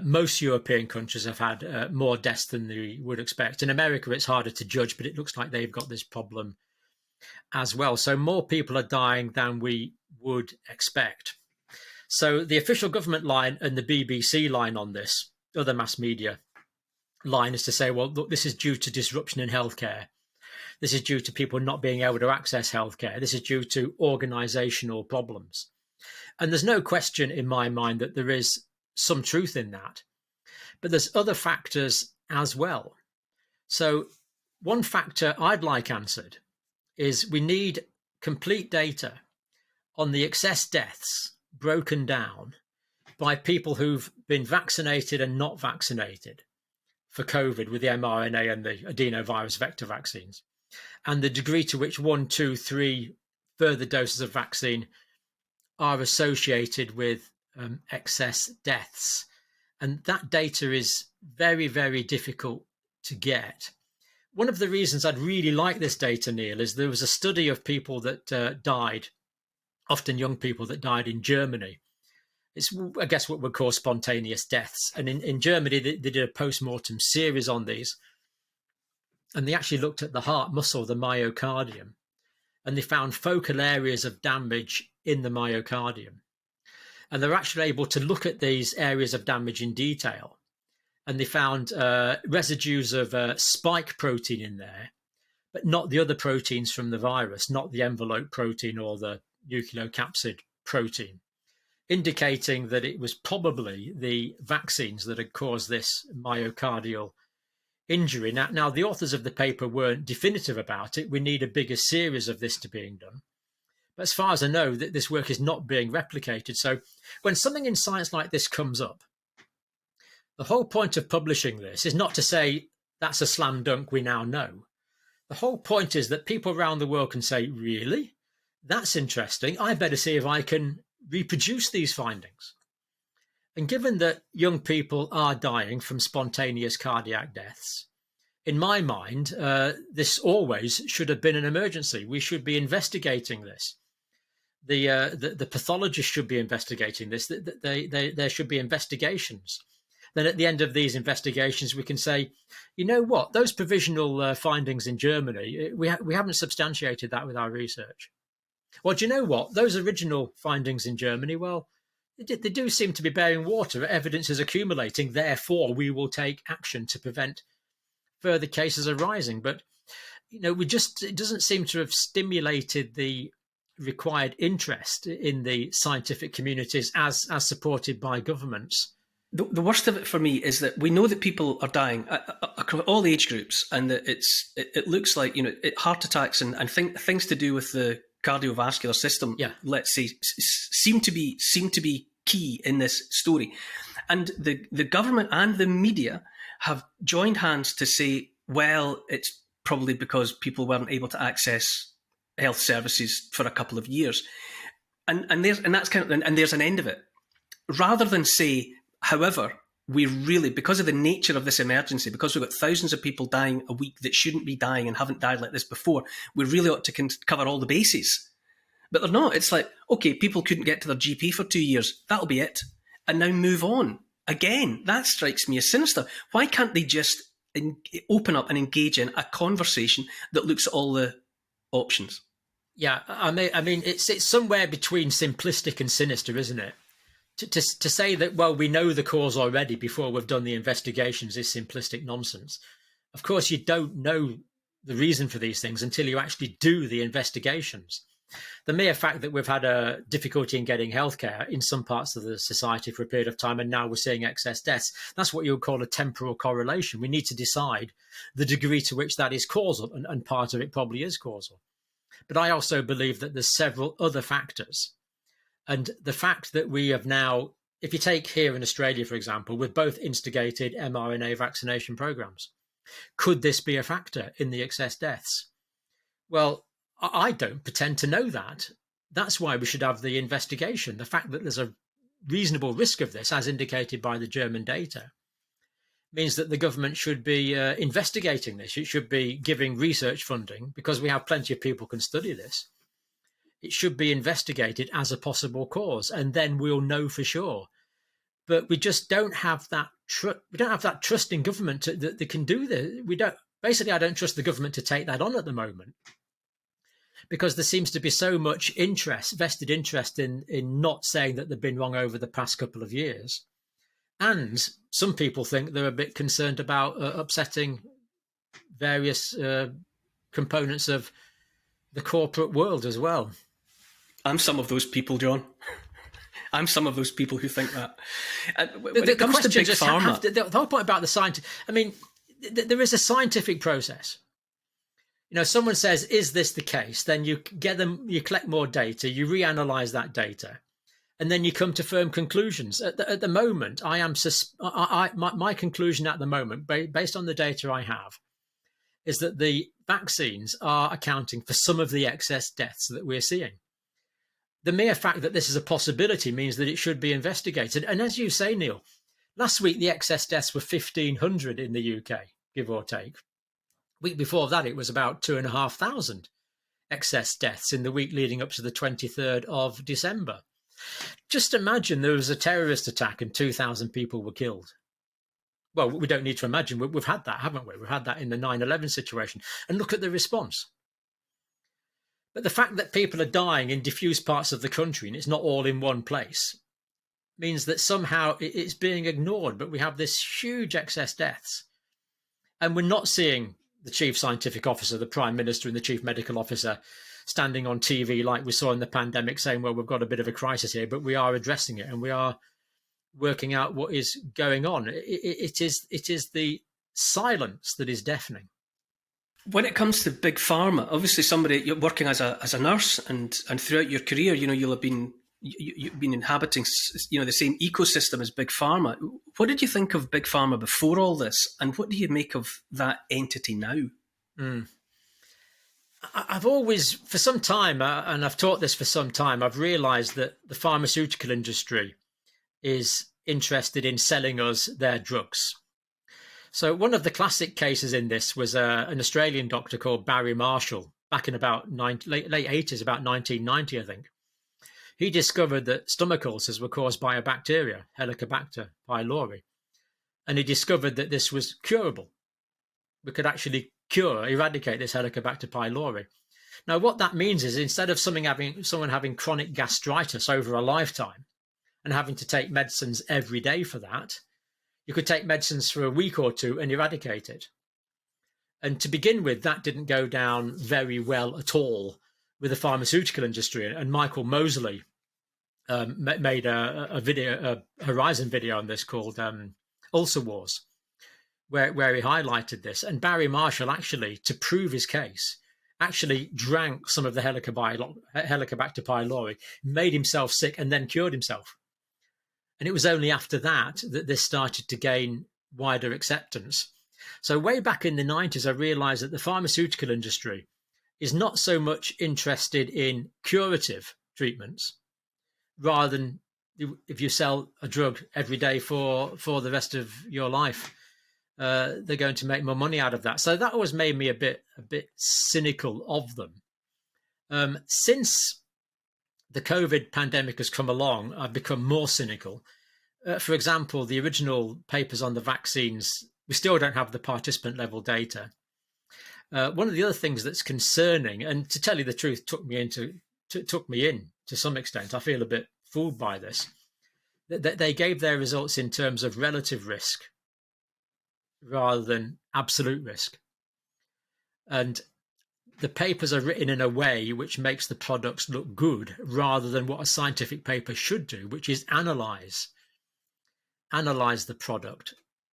Most European countries have had more deaths than they would expect. In America, it's harder to judge, but it looks like they've got this problem as well. So more people are dying than we would expect. So the official government line and the BBC line on this, other mass media line, is to say, well, look, this is due to disruption in healthcare. This is due to people not being able to access healthcare. This is due to organizational problems. And there's no question in my mind that there is some truth in that. But there's other factors as well. So one factor I'd like answered is we need complete data on the excess deaths broken down by people who've been vaccinated and not vaccinated for COVID with the mRNA and the adenovirus vector vaccines, and the degree to which 1, 2, 3 further doses of vaccine are associated with excess deaths. And that data is very, very difficult to get. One of the reasons I'd really like this data, Neil, is there was a study of people that died, often young people that died in Germany. It's, I guess, what we call spontaneous deaths. And in Germany, they did a post-mortem series on these. And they actually looked at the heart muscle, the myocardium. And they found focal areas of damage in the myocardium. And they're actually able to look at these areas of damage in detail. And they found residues of spike protein in there, but not the other proteins from the virus, not the envelope protein or the nucleocapsid protein, indicating that it was probably the vaccines that had caused this myocardial injury. Now, the authors of the paper weren't definitive about it. We need a bigger series of this to being done. But as far as I know, that this work is not being replicated. So when something in science like this comes up, the whole point of publishing this is not to say that's a slam dunk, we now know. The whole point is that people around the world can say, really? That's interesting. I better see if I can reproduce these findings. And given that young people are dying from spontaneous cardiac deaths, in my mind, this always should have been an emergency. We should be investigating this. The pathologists should be investigating this. There should be investigations. Then at the end of these investigations, we can say, you know what, those provisional findings in Germany, we haven't substantiated that with our research. Well, do you know what? Those original findings in Germany, well, they do seem to be bearing water. Evidence is accumulating. Therefore, we will take action to prevent further cases arising. But, you know, it doesn't seem to have stimulated the required interest in the scientific communities as supported by governments. The worst of it for me is that we know that people are dying across all age groups, and that it looks like, you know, heart attacks and things to do with the cardiovascular system, let's say, seem to be key in this story. And the government and the media have joined hands to say, well, it's probably because people weren't able to access health services for a couple of years, and there's an end of it, rather than say, however, we really, because of the nature of this emergency, because we've got thousands of people dying a week that shouldn't be dying and haven't died like this before, we really ought to cover all the bases. But they're not. It's like, okay, people couldn't get to their GP for 2 years. That'll be it. And now move on. Again, that strikes me as sinister. Why can't they just open up and engage in a conversation that looks at all the options? Yeah, I mean, it's somewhere between simplistic and sinister, isn't it? To say that, well, we know the cause already before we've done the investigations is simplistic nonsense. Of course, you don't know the reason for these things until you actually do the investigations. The mere fact that we've had a difficulty in getting healthcare in some parts of the society for a period of time, and now we're seeing excess deaths, that's what you would call a temporal correlation. We need to decide the degree to which that is causal, and part of it probably is causal. But I also believe that there's several other factors. And the fact that we have now, if you take here in Australia, for example, we've both instigated mRNA vaccination programs. Could this be a factor in the excess deaths? Well, I don't pretend to know that. That's why we should have the investigation. The fact that there's a reasonable risk of this, as indicated by the German data, means that the government should be investigating this. It should be giving research funding, because we have plenty of people who can study this. It should be investigated as a possible cause, and then we'll know for sure. But we just don't have that. We don't have that trust in government that they can do this. We don't. Basically, I don't trust the government to take that on at the moment, because there seems to be so much vested interest in not saying that they've been wrong over the past couple of years, and some people think they're a bit concerned about upsetting various components of the corporate world as well. I'm some of those people, John. I'm some of those people who think that. When it comes to big pharma, the whole point about the scientific, I mean, there is a scientific process. You know, someone says, "Is this the case?" Then you collect more data, you reanalyze that data, and then you come to firm conclusions. At the moment, my conclusion at the moment, based on the data I have, is that the vaccines are accounting for some of the excess deaths that we're seeing. The mere fact that this is a possibility means that it should be investigated. And as you say, Neil, last week the excess deaths were 1,500 in the UK, give or take. Week before that, it was about 2,500 excess deaths in the week leading up to the 23rd of December. Just imagine there was a terrorist attack and 2,000 people were killed. Well, we don't need to imagine. We've had that, haven't we? We've had that in the 9/11 situation. And look at the response. But the fact that people are dying in diffuse parts of the country, and it's not all in one place, means that somehow it's being ignored, but we have this huge excess deaths. And we're not seeing the chief scientific officer, the prime minister, and the chief medical officer standing on TV like we saw in the pandemic saying, well, we've got a bit of a crisis here, but we are addressing it and we are working out what is going on. It is the silence that is deafening. When it comes to big pharma, obviously somebody you're working as a nurse, and throughout your career, you'll have been you've been inhabiting the same ecosystem as big pharma. What did you think of big pharma before all this, and what do you make of that entity now? I've always, for some time, and I've taught this for some time, I've realized that the pharmaceutical industry is interested in selling us their drugs. So one of the classic cases in this was an Australian doctor called Barry Marshall back in about late 80s, about 1990, I think. He discovered that stomach ulcers were caused by a bacteria, Helicobacter pylori. And he discovered that this was curable. We could actually eradicate this Helicobacter pylori. Now, what that means is instead of someone having chronic gastritis over a lifetime and having to take medicines every day for that, you could take medicines for a week or two and eradicate it. And to begin with, that didn't go down very well at all with the pharmaceutical industry. And Michael Mosley made a Horizon video on this called Ulcer Wars, where he highlighted this. And Barry Marshall actually, to prove his case, actually drank some of the Helicobacter pylori, made himself sick, and then cured himself. And it was only after that that this started to gain wider acceptance. So way back in the 90s, I realized that the pharmaceutical industry is not so much interested in curative treatments, rather than if you sell a drug every day for the rest of your life, they're going to make more money out of that. So that always made me a bit cynical of them. Since the COVID pandemic has come along, I've become more cynical. For example, the original papers on the vaccines, we still don't have the participant level data. One of the other things that's concerning, and to tell you the truth, took me in to some extent. I feel a bit fooled by this. That they gave their results in terms of relative risk rather than absolute risk. And the papers are written in a way which makes the products look good rather than what a scientific paper should do, which is analyze the product.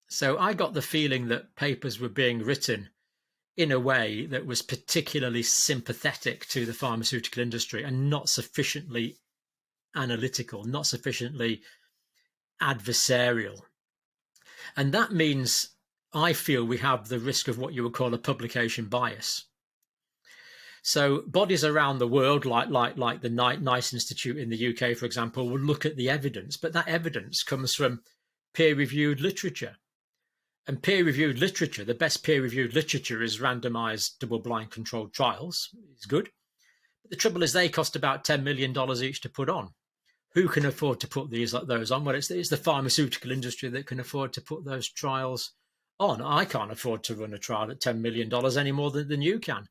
So I got the feeling that papers were being written in a way that was particularly sympathetic to the pharmaceutical industry and not sufficiently analytical, not sufficiently adversarial. And that means I feel we have the risk of what you would call a publication bias. So bodies around the world, like the NICE Institute in the UK, for example, will look at the evidence, but that evidence comes from peer-reviewed literature. And peer-reviewed literature, the best peer-reviewed literature is randomized double-blind controlled trials. It's good. But the trouble is they cost about $10 million each to put on. Who can afford to put those on? Well, it's the pharmaceutical industry that can afford to put those trials on. I can't afford to run a trial at $10 million any more than you can.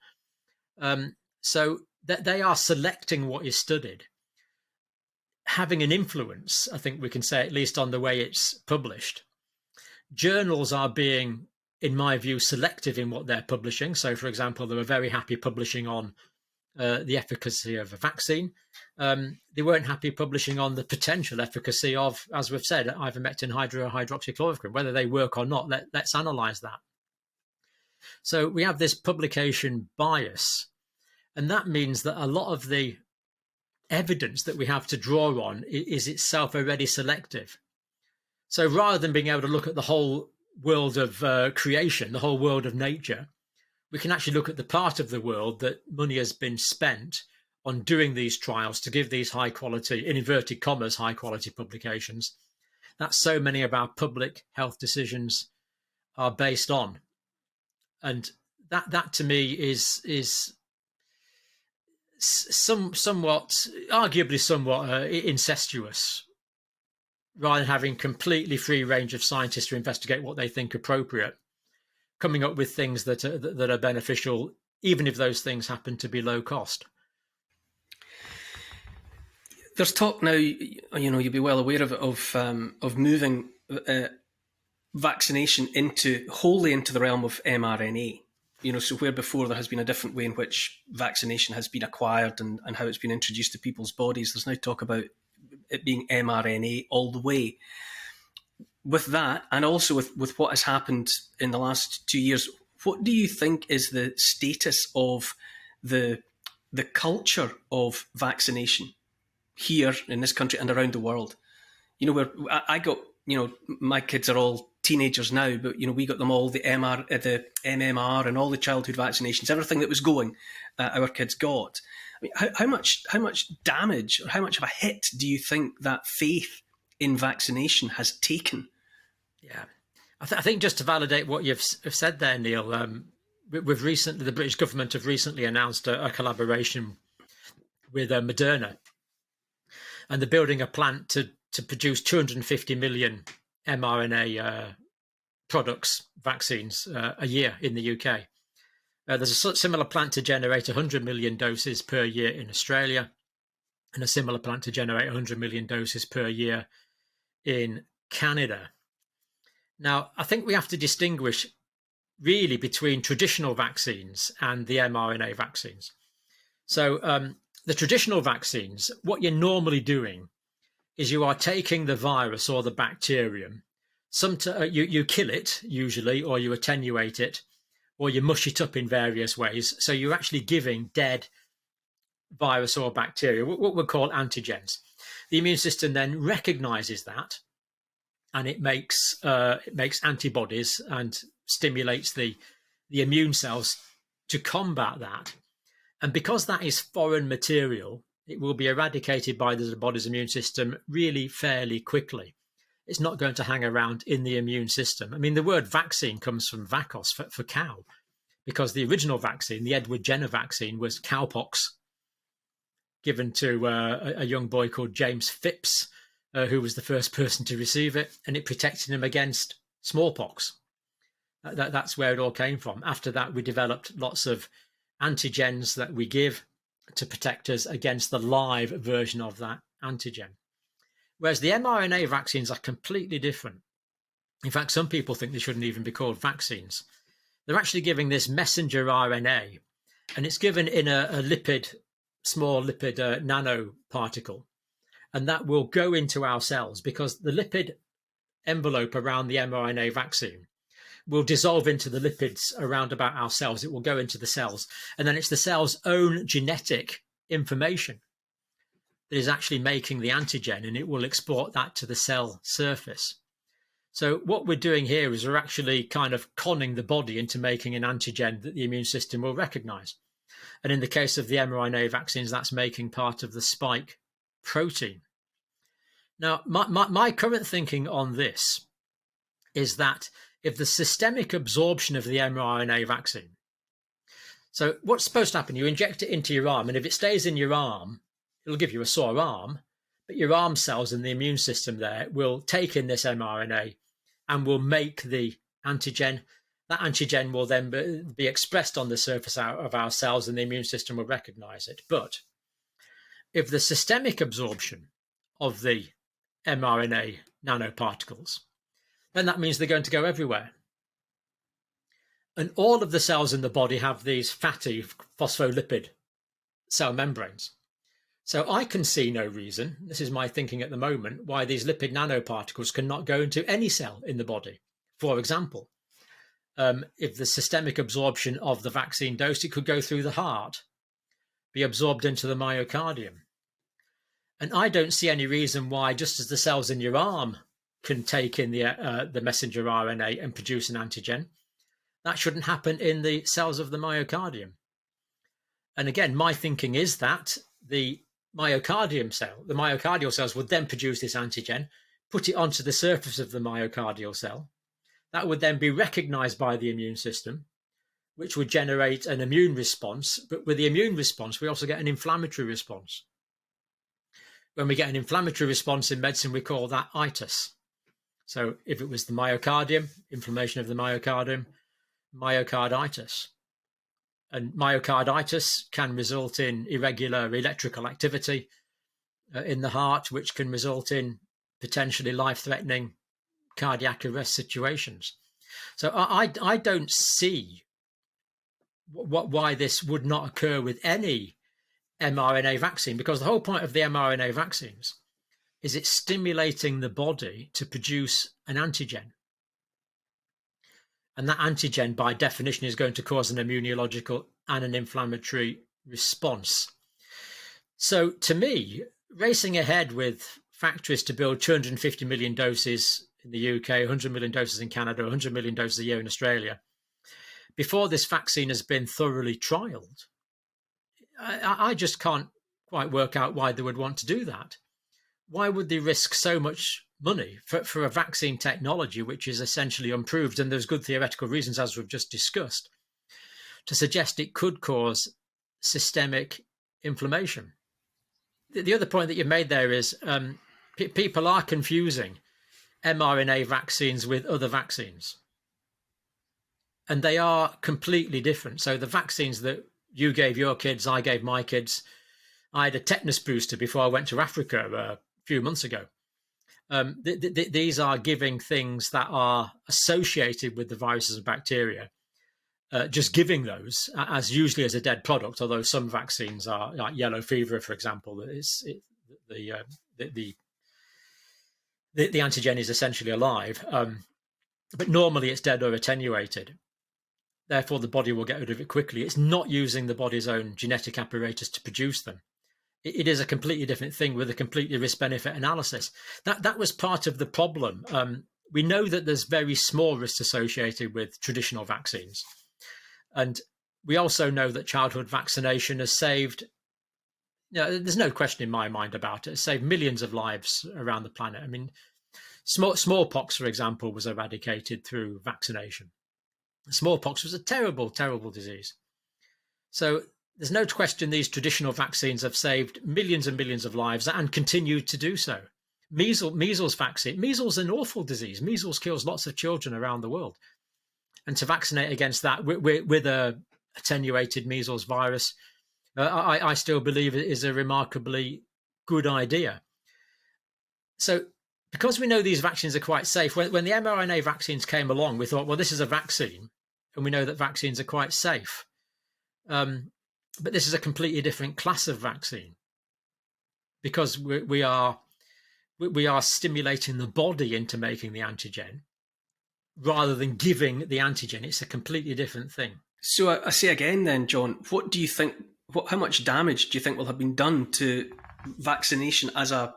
So that they are selecting what is studied, having an influence, I think we can say, at least on the way it's published. Journals are being, in my view, selective in what they're publishing. So, for example, they were very happy publishing on the efficacy of a vaccine. They weren't happy publishing on the potential efficacy of, as we've said, ivermectin hydroxychloroquine. Whether they work or not, let's analyze that. So we have this publication bias, and that means that a lot of the evidence that we have to draw on is itself already selective. So rather than being able to look at the whole world of creation, the whole world of nature, we can actually look at the part of the world that money has been spent on doing these trials to give these high quality, in inverted commas, high quality publications that so many of our public health decisions are based on. And that to me is arguably somewhat incestuous, rather than having completely free range of scientists to investigate what they think appropriate, coming up with things that are beneficial, even if those things happen to be low cost. There's talk now, you'll be well aware of it, of moving vaccination wholly into the realm of mRNA. So where before there has been a different way in which vaccination has been acquired and how it's been introduced to people's bodies, there's now talk about it being mRNA all the way. With that, and also with what has happened in the last 2 years, what do you think is the status of the culture of vaccination here in this country and around the world? Where I got, my kids are all teenagers now, but we got them all the MMR and all the childhood vaccinations, everything that was going, our kids got. I mean, how much damage or how much of a hit do you think that faith in vaccination has taken? Yeah, I think just to validate what you've said there, Neil, we've recently, the British government have recently announced a collaboration with Moderna, and they're building a plant to produce 250 million mRNA products, vaccines a year in the UK. There's a similar plant to generate 100 million doses per year in Australia, and a similar plant to generate 100 million doses per year in Canada. Now, I think we have to distinguish really between traditional vaccines and the mRNA vaccines. So the traditional vaccines, what you're normally doing is you are taking the virus or the bacterium, you kill it usually, or you attenuate it, or you mush it up in various ways. So you're actually giving dead virus or bacteria, what we call antigens. The immune system then recognizes that, and it makes antibodies and stimulates the immune cells to combat that. And because that is foreign material, it will be eradicated by the body's immune system really fairly quickly. It's not going to hang around in the immune system. I mean, the word vaccine comes from vacos, for cow, because the original vaccine, the Edward Jenner vaccine, was cowpox, given to a young boy called James Phipps, who was the first person to receive it, and it protected him against smallpox. That's where it all came from. After that, we developed lots of antigens that we give to protect us against the live version of that antigen. Whereas the mRNA vaccines are completely different. In fact, some people think they shouldn't even be called vaccines. They're actually giving this messenger RNA, and it's given in a small lipid nanoparticle. And that will go into our cells because the lipid envelope around the mRNA vaccine will dissolve into the lipids around about our cells. It will go into the cells. And then it's the cell's own genetic information that is actually making the antigen, and it will export that to the cell surface. So what we're doing here is we're actually kind of conning the body into making an antigen that the immune system will recognize. And in the case of the mRNA vaccines, that's making part of the spike protein. Now, my current thinking on this is that if the systemic absorption of the mRNA vaccine, so what's supposed to happen? You inject it into your arm, and if it stays in your arm, it'll give you a sore arm, but your arm cells and the immune system there will take in this mRNA and will make the antigen. That antigen will then be expressed on the surface of our cells, and the immune system will recognize it. But if the systemic absorption of the mRNA nanoparticles, then that means they're going to go everywhere. And all of the cells in the body have these fatty phospholipid cell membranes. So I can see no reason, this is my thinking at the moment, why these lipid nanoparticles cannot go into any cell in the body. For example, if the systemic absorption of the vaccine dose, it could go through the heart, be absorbed into the myocardium. And I don't see any reason why, just as the cells in your arm can take in the messenger RNA and produce an antigen, that shouldn't happen in the cells of the myocardium. And again, my thinking is that the myocardial cells would then produce this antigen, put it onto the surface of the myocardial cell. That would then be recognized by the immune system, which would generate an immune response. But with the immune response, we also get an inflammatory response. When we get an inflammatory response in medicine, we call that itis. So if it was the myocardium, inflammation of the myocardium, myocarditis. And myocarditis can result in irregular electrical activity, in the heart, which can result in potentially life-threatening cardiac arrest situations. So I don't see why this would not occur with any mRNA vaccine, because the whole point of the mRNA vaccines is it's stimulating the body to produce an antigen. And that antigen, by definition, is going to cause an immunological and an inflammatory response. So to me, racing ahead with factories to build 250 million doses in the UK, 100 million doses in Canada, 100 million doses a year in Australia, before this vaccine has been thoroughly trialled, I just can't quite work out why they would want to do that. Why would they risk so much money for a vaccine technology which is essentially unproved? And there's good theoretical reasons, as we've just discussed, to suggest it could cause systemic inflammation. The other point that you made there is people are confusing mRNA vaccines with other vaccines. And they are completely different. So the vaccines that you gave your kids, I gave my kids. I had a tetanus booster before I went to Africa a few months ago. These are giving things that are associated with the viruses and bacteria. Just giving those as usually as a dead product, although some vaccines are, like yellow fever, for example, the antigen is essentially alive, but normally it's dead or attenuated. Therefore, the body will get rid of it quickly. It's not using the body's own genetic apparatus to produce them. It is a completely different thing with a completely risk-benefit analysis. That was part of the problem. We know that there's very small risks associated with traditional vaccines. And we also know that childhood vaccination has saved, there's no question in my mind about it, it's saved millions of lives around the planet. I mean, smallpox, for example, was eradicated through vaccination. Smallpox was a terrible, terrible disease. So there's no question these traditional vaccines have saved millions and millions of lives and continue to do so. Measles vaccine. Measles is an awful disease. Measles kills lots of children around the world. And to vaccinate against that with a attenuated measles virus, I still believe it is a remarkably good idea. So because we know these vaccines are quite safe, when the mRNA vaccines came along, we thought, well, this is a vaccine, and we know that vaccines are quite safe. But this is a completely different class of vaccine, because we are stimulating the body into making the antigen rather than giving the antigen. It's a completely different thing. So I say again then, John, what do you think, how much damage do you think will have been done to vaccination as a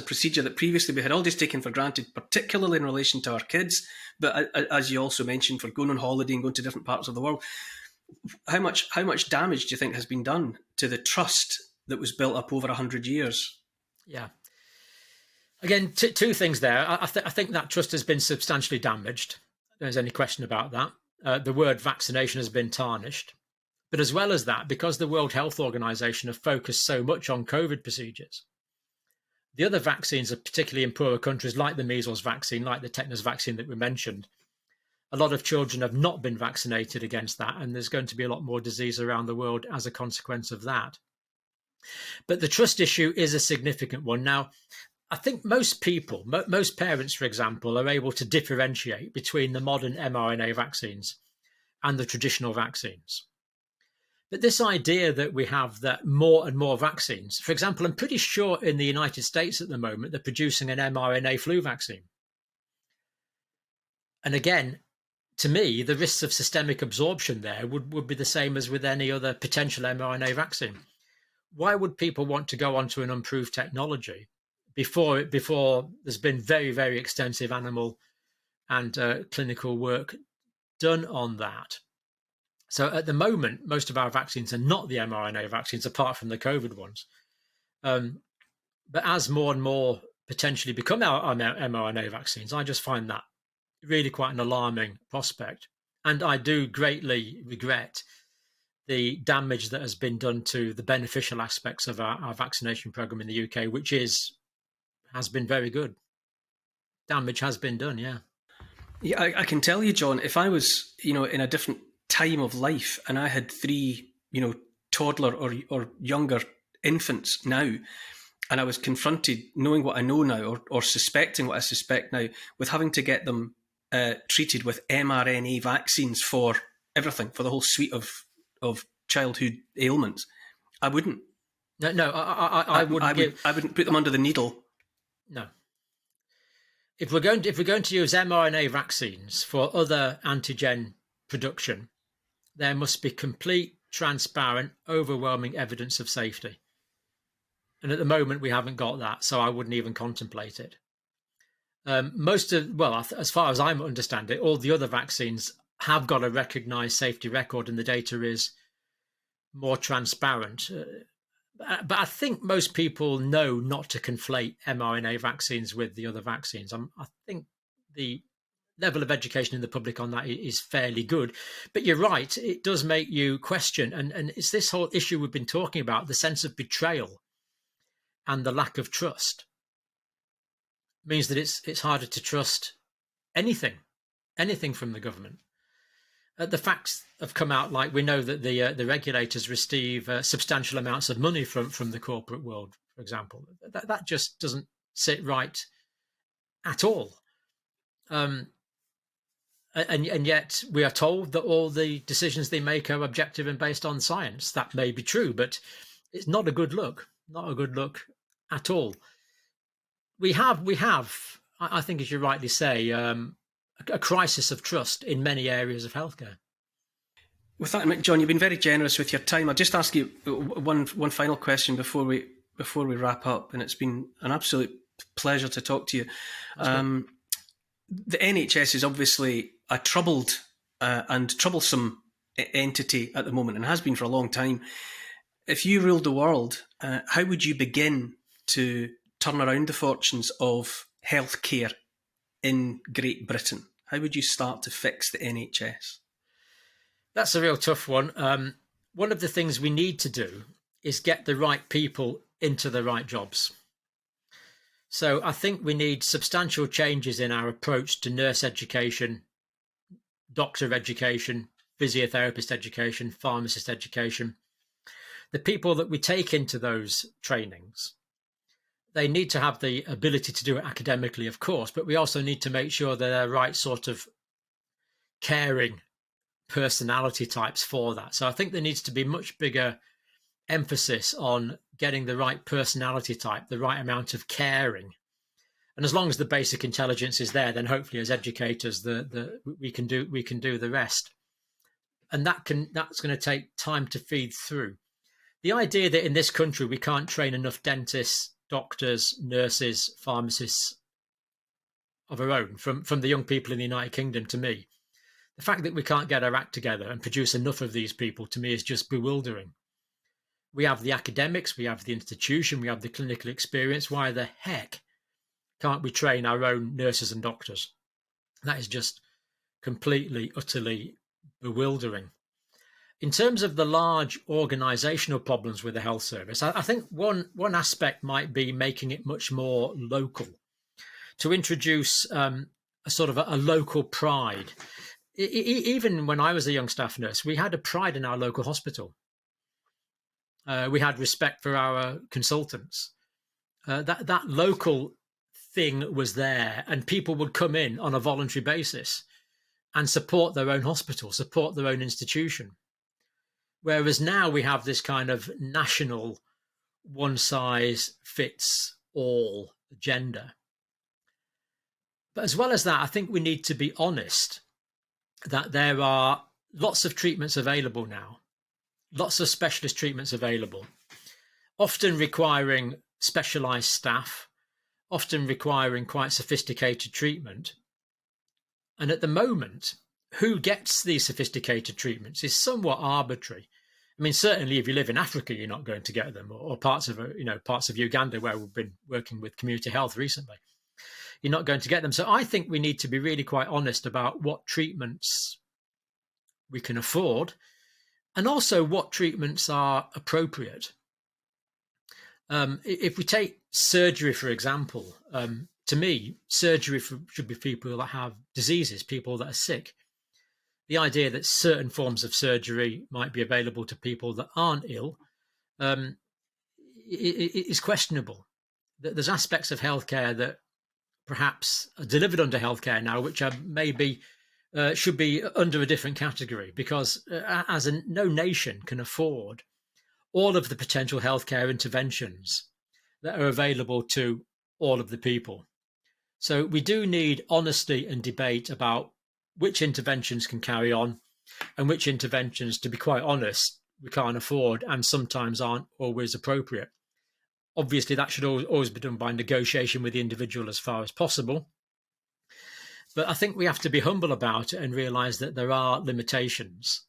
procedure that previously we had all just taken for granted, particularly in relation to our kids, but as you also mentioned, for going on holiday and going to different parts of the world? How much damage do you think has been done to the trust that was built up over 100 years? Yeah. Again, two things there. I think that trust has been substantially damaged. There's any question about that. The word vaccination has been tarnished. But as well as that, because the World Health Organization have focused so much on COVID procedures, the other vaccines, particularly in poorer countries, like the measles vaccine, like the tetanus vaccine that we mentioned, a lot of children have not been vaccinated against that, and there's going to be a lot more disease around the world as a consequence of that. But the trust issue is a significant one. Now, I think most people, most parents, for example, are able to differentiate between the modern mRNA vaccines and the traditional vaccines. But this idea that we have that more and more vaccines, for example, I'm pretty sure in the United States at the moment, they're producing an mRNA flu vaccine. And again, to me, the risks of systemic absorption there would be the same as with any other potential mRNA vaccine. Why would people want to go onto an improved technology before there's been very, very extensive animal and clinical work done on that? So at the moment, most of our vaccines are not the mRNA vaccines, apart from the COVID ones. But as more and more potentially become our mRNA vaccines, I just find that really quite an alarming prospect. And I do greatly regret the damage that has been done to the beneficial aspects of our vaccination program in the UK, which has been very good. Damage has been done, yeah. Yeah, I can tell you, John, if I was, in a different time of life and I had 3, toddler or younger infants now, and I was confronted, knowing what I know now, or suspecting what I suspect now, with having to get them treated with mRNA vaccines for everything, for the whole suite of childhood ailments. I wouldn't. No, I wouldn't. I wouldn't put them under the needle. No. If we're going to use mRNA vaccines for other antigen production, there must be complete, transparent, overwhelming evidence of safety. And at the moment, we haven't got that, so I wouldn't even contemplate it. As far as I understand it, all the other vaccines have got a recognised safety record, and the data is more transparent. But I think most people know not to conflate mRNA vaccines with the other vaccines. I think the level of education in the public on that is fairly good. But you're right, it does make you question. And it's this whole issue we've been talking about, the sense of betrayal and the lack of trust means that it's harder to trust anything from the government. The facts have come out, like we know that the regulators receive substantial amounts of money from the corporate world, for example. That just doesn't sit right at all. And yet we are told that all the decisions they make are objective and based on science. That may be true, but it's not a good look. Not a good look at all. We have, I think, as you rightly say, a crisis of trust in many areas of healthcare. With that, John, you've been very generous with your time. I'll just ask you one final question before we wrap up, and it's been an absolute pleasure to talk to you. The NHS is obviously a troubled and troublesome entity at the moment, and has been for a long time. If you ruled the world, how would you begin to turn around the fortunes of healthcare in Great Britain? How would you start to fix the NHS? That's a real tough one. One of the things we need to do is get the right people into the right jobs. So I think we need substantial changes in our approach to nurse education, doctor education, physiotherapist education, pharmacist education. The people that we take into those trainings, they need to have the ability to do it academically, of course, but we also need to make sure that they're the right sort of caring personality types for that. So I think there needs to be much bigger emphasis on getting the right personality type, the right amount of caring. And as long as the basic intelligence is there, then hopefully as educators, we can do the rest. And that's going to take time to feed through. The idea that in this country we can't train enough dentists, doctors, nurses, pharmacists of our own, from the young people in the United Kingdom to me, the fact that we can't get our act together and produce enough of these people, to me, is just bewildering. We have the academics, we have the institution, we have the clinical experience. Why the heck can't we train our own nurses and doctors? That is just completely, utterly bewildering. In terms of the large organisational problems with the health service, I think one aspect might be making it much more local, to introduce a sort of a local pride. Even when I was a young staff nurse, we had a pride in our local hospital. We had respect for our consultants. That local thing was there, and people would come in on a voluntary basis and support their own hospital, support their own institution. Whereas now we have this kind of national one-size-fits-all agenda. But as well as that, I think we need to be honest that there are lots of treatments available now, lots of specialist treatments available, often requiring specialised staff, often requiring quite sophisticated treatment. And at the moment, who gets these sophisticated treatments is somewhat arbitrary. I mean, certainly if you live in Africa, you're not going to get them, or parts of Uganda, where we've been working with community health recently. You're not going to get them. So I think we need to be really quite honest about what treatments we can afford, and also what treatments are appropriate. If we take surgery, for example, to me, surgery should be people that have diseases, people that are sick. The idea that certain forms of surgery might be available to people that aren't ill is questionable. There's aspects of healthcare that perhaps are delivered under healthcare now, which are maybe should be under a different category, because no nation can afford all of the potential healthcare interventions that are available to all of the people. So we do need honesty and debate about which interventions can carry on and which interventions, to be quite honest, we can't afford and sometimes aren't always appropriate. Obviously, that should always be done by negotiation with the individual as far as possible. But I think we have to be humble about it and realise that there are limitations.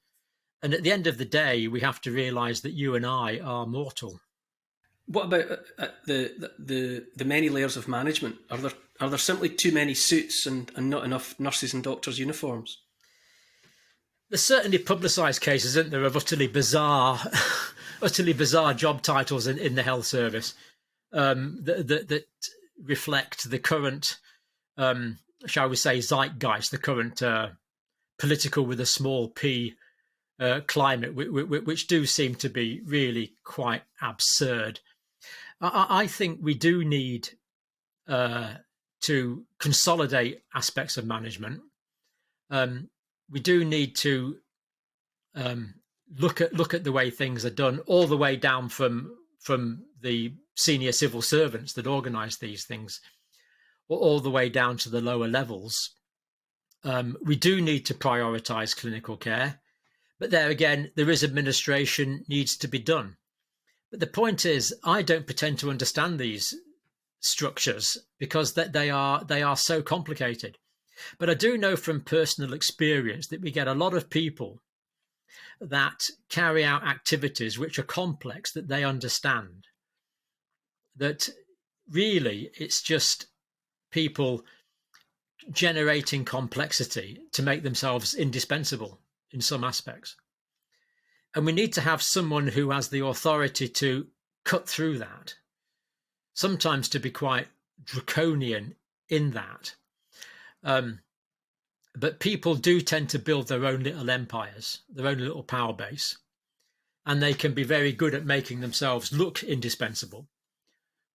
And at the end of the day, we have to realise that you and I are mortal. What about the many layers of management? Are there simply too many suits and not enough nurses and doctors' uniforms? There's certainly publicised cases, isn't there, of utterly bizarre job titles in the health service that reflect the current, shall we say, zeitgeist, the current political with a small p climate, which do seem to be really quite absurd. I think we do need to consolidate aspects of management. We do need to look at the way things are done, all the way down from the senior civil servants that organise these things, all the way down to the lower levels. We do need to prioritise clinical care, but there again, there is administration needs to be done. But the point is, I don't pretend to understand these structures because they are so complicated. But I do know from personal experience that we get a lot of people that carry out activities which are complex, that they understand. That really it's just people generating complexity to make themselves indispensable in some aspects. And we need to have someone who has the authority to cut through that, sometimes to be quite draconian in that. But people do tend to build their own little empires, their own little power base, and they can be very good at making themselves look indispensable.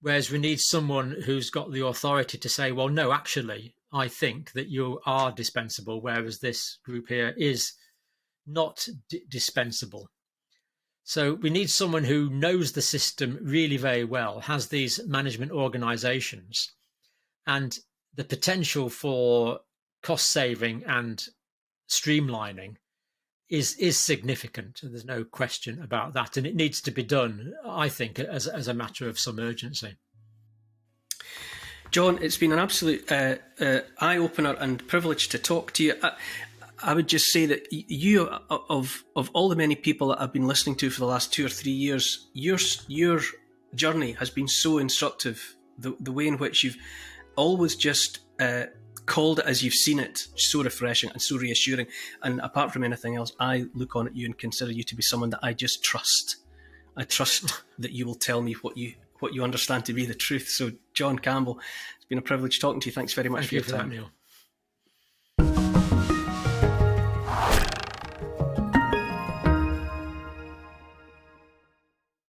Whereas we need someone who's got the authority to say, well, no, actually, I think that you are dispensable, whereas this group here is not dispensable. So we need someone who knows the system really very well, has these management organizations, and the potential for cost saving and streamlining is significant. There's no question about that. And it needs to be done, I think, as a matter of some urgency. John, it's been an absolute eye-opener and privilege to talk to you. I would just say that you, of all the many people that I've been listening to for the last 2 or 3 years, your journey has been so instructive. The way in which you've always just called it as you've seen it, so refreshing and so reassuring. And apart from anything else, I look on at you and consider you to be someone that I just trust. I trust that you will tell me what you understand to be the truth. So, John Campbell, it's been a privilege talking to you. Thanks very much for your time. Neil.